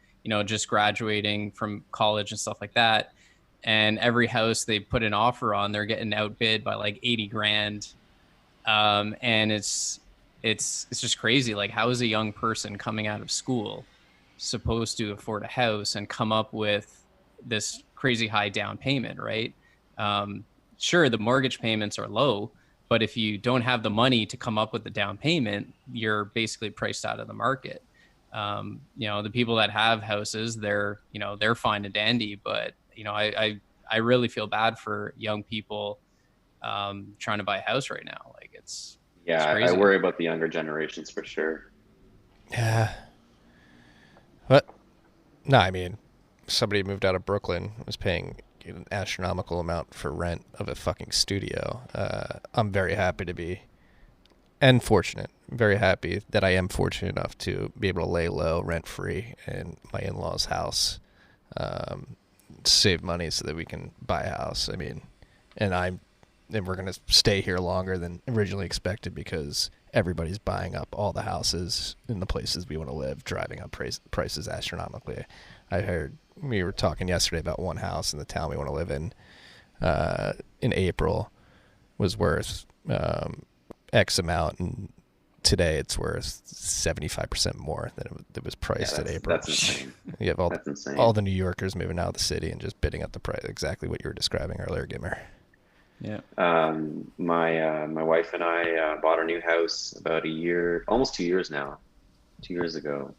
just graduating from college and stuff like that. And every house they put an offer on, they're getting outbid by like 80 grand. And it's just crazy. Like, how is a young person coming out of school supposed to afford a house and come up with this crazy high down payment, right? Sure, the mortgage payments are low, but if you don't have the money to come up with the down payment, you're basically priced out of the market. The people that have houses, they're fine and dandy, but I really feel bad for young people trying to buy a house right now. Like, it's I worry about the younger generations for sure. Yeah. What? No, I mean, somebody moved out of Brooklyn, was paying an astronomical amount for rent of a fucking studio. I'm very happy to be and fortunate, very happy that I am fortunate enough to be able to lay low rent free in my in-laws' house, save money so that we can buy a house. I mean, and we're going to stay here longer than originally expected because everybody's buying up all the houses in the places we want to live, driving up prices astronomically. I heard we were talking yesterday about one house in the town we want to live in April was worth X amount, and today it's worth 75% more than it was priced in April. That's insane. You have all the New Yorkers moving out of the city and just bidding up the price, exactly what you were describing earlier, Gimmer. Yeah. My wife and I bought our new house about almost 2 years now, 2 years ago.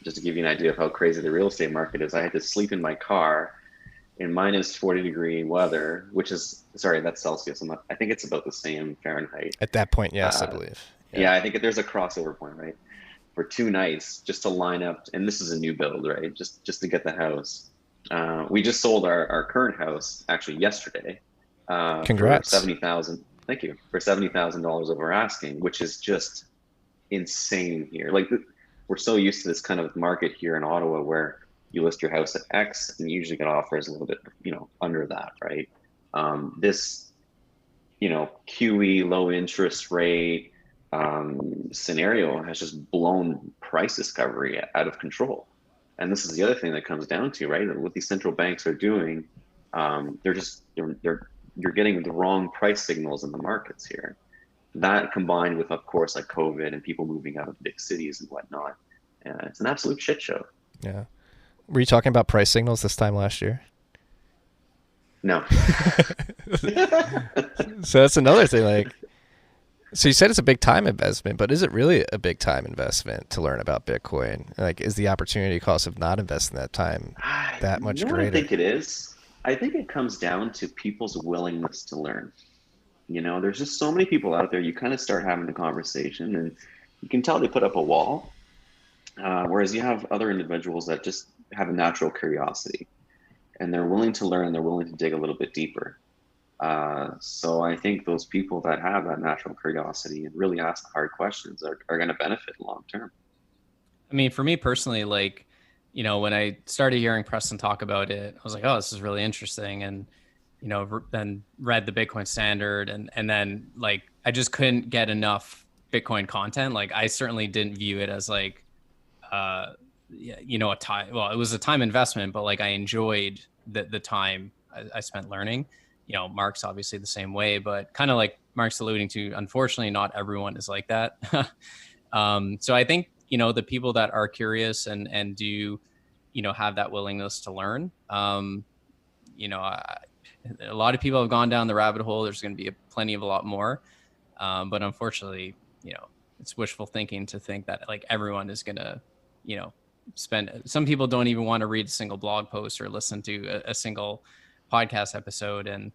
Just to give you an idea of how crazy the real estate market is, I had to sleep in my car in minus 40-degree weather, which is, sorry, that's Celsius. I think it's about the same Fahrenheit. At that point, yes, I believe. Yeah, I think there's a crossover point, right? For 2 nights, just to line up, and this is a new build, right? Just to get the house. We just sold our current house actually yesterday. Congrats. For $70,000. Thank you. For $70,000 over asking, which is just insane here. Like, we're so used to this kind of market here in Ottawa where you list your house at X and you usually get offers a little bit, under that, right? This, QE, low interest rate scenario has just blown price discovery out of control. And this is the other thing that comes down to, right? What these central banks are doing, you're getting the wrong price signals in the markets here. That combined with, of course, like COVID and people moving out of big cities and whatnot, it's an absolute shit show. Yeah. Were you talking about price signals this time last year? No. So that's another thing. So you said it's a big time investment, but is it really a big time investment to learn about Bitcoin? Is the opportunity cost of not investing that time that much greater? I think it is. I think it comes down to people's willingness to learn. There's just so many people out there. You kind of start having the conversation and you can tell they put up a wall. Whereas you have other individuals that just have a natural curiosity and they're willing to learn, they're willing to dig a little bit deeper. So I think those people that have that natural curiosity and really ask the hard questions are going to benefit long term. I mean, for me personally, when I started hearing Preston talk about it, I was like, oh, this is really interesting. And, then read the Bitcoin Standard and then I just couldn't get enough Bitcoin content. I certainly didn't view it as a time. Well, it was a time investment, but I enjoyed the time I spent learning. Marc's obviously the same way, but kind of like Marc's alluding to, unfortunately, not everyone is like that. So I think, the people that are curious and do, have that willingness to learn, a lot of people have gone down the rabbit hole. There's going to be plenty of a lot more. But unfortunately, it's wishful thinking to think that everyone is going to, some people don't even want to read a single blog post or listen to a single podcast episode. And,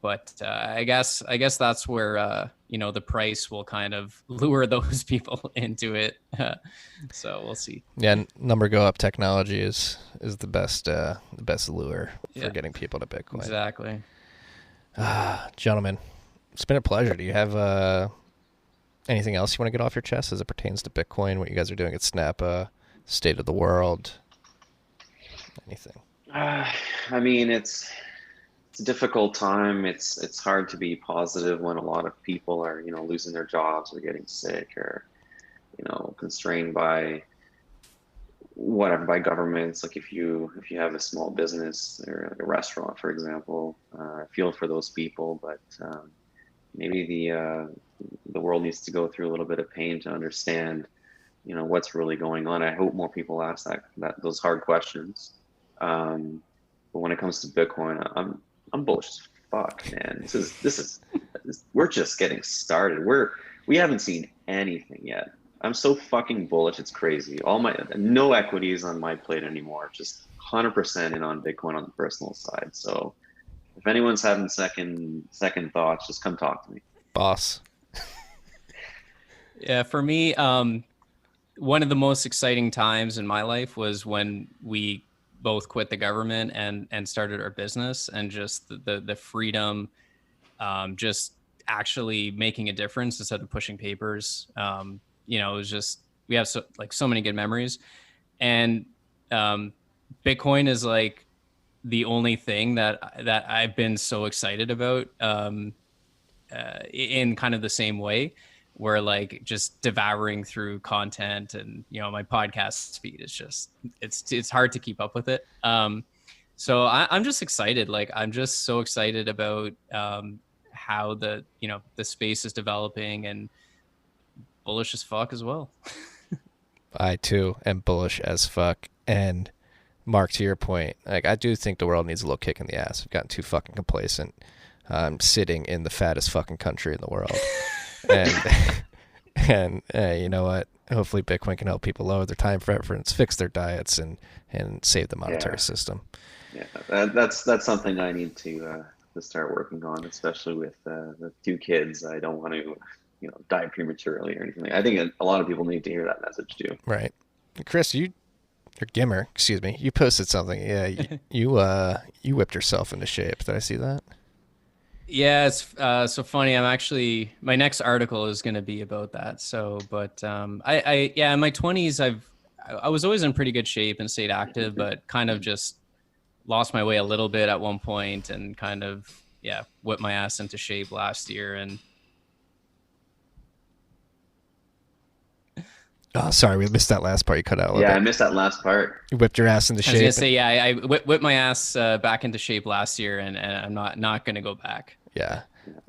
but I guess that's where, the price will kind of lure those people into it. So we'll see. Yeah. Number go up technology is the best lure for getting people to Bitcoin. Exactly. Gentlemen, it's been a pleasure. Do you have, anything else you want to get off your chest as it pertains to Bitcoin, what you guys are doing at Snappa, state of the world, anything? I mean, it's a difficult time. It's hard to be positive when a lot of people are, losing their jobs or getting sick or, constrained by whatever, by governments. If you have a small business or a restaurant, for example, I feel for those people, but maybe the world needs to go through a little bit of pain to understand, what's really going on. I hope more people ask those hard questions. But when it comes to Bitcoin, I'm bullish as fuck, man. We're just getting started. We haven't seen anything yet. I'm so fucking bullish. It's crazy. No equities on my plate anymore. Just 100% in on Bitcoin on the personal side. So if anyone's having second thoughts, just come talk to me. Boss. Yeah, for me, one of the most exciting times in my life was when we both quit the government and started our business, and just the freedom just actually making a difference instead of pushing papers. You know, it was just, we have so many good memories. And Bitcoin is like the only thing that I've been so excited about in kind of the same way, where like just devouring through content, and you know, my podcast speed is just, it's hard to keep up with it. So I'm just excited. Like, I'm just so excited about how the space is developing, and bullish as fuck as well. I too am bullish as fuck. And Marc, to your point, like, I do think the world needs a little kick in the ass. We've gotten too fucking complacent. I'm sitting in the fattest fucking country in the world. And you know what? Hopefully Bitcoin can help people lower their time preference, fix their diets, and save the monetary system. Yeah, that's something I need to start working on, especially with the 2 kids. I don't want to, die prematurely or anything. I think a lot of people need to hear that message too. Right. Chris, or Gimmer, excuse me, you posted something. Yeah, you whipped yourself into shape. Did I see that? Yeah, it's so funny. I'm actually, my next article is going to be about that. So, but I in my 20s, I was always in pretty good shape and stayed active, but kind of just lost my way a little bit at one point, and kind of whipped my ass into shape last year. And oh, sorry, we missed that last part. You cut out a little bit. I missed that last part. You whipped your ass into shape. I was gonna say, I whipped my ass back into shape last year, and I'm not gonna go back. Yeah,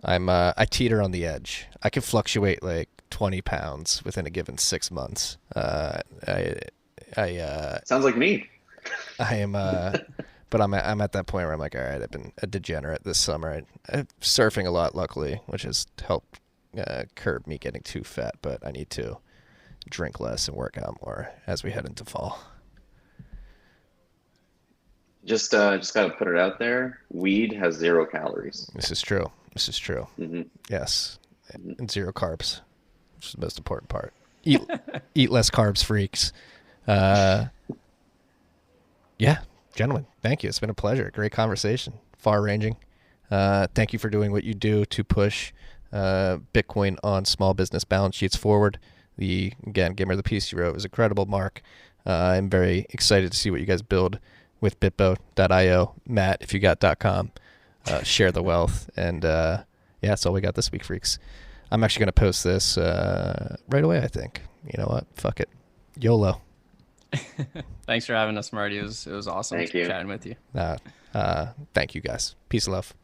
I teeter on the edge. I can fluctuate like 20 pounds within a given 6 months. Sounds like me. I am, but I'm at that point where I'm like, all right, I've been a degenerate this summer. I'm surfing a lot, luckily, which has helped curb me getting too fat. But I need to drink less and work out more as we head into fall. Just got to put it out there. Weed has 0 calories. This is true. Mm-hmm. Yes, and 0 carbs, which is the most important part. Eat less carbs, freaks. Yeah, gentlemen, thank you. It's been a pleasure. Great conversation. Far-ranging. Thank you for doing what you do to push Bitcoin on small business balance sheets forward. Gimmer, the piece you wrote was incredible, Marc. I'm very excited to see what you guys build with bitbo.io. Matt, if you got .com, share the wealth. And that's all we got this week, freaks. I'm actually going to post this right away, I think. You know what? Fuck it. YOLO. Thanks for having us, Marty. It was awesome Thank you. chatting with you. Thank you, guys. Peace and love.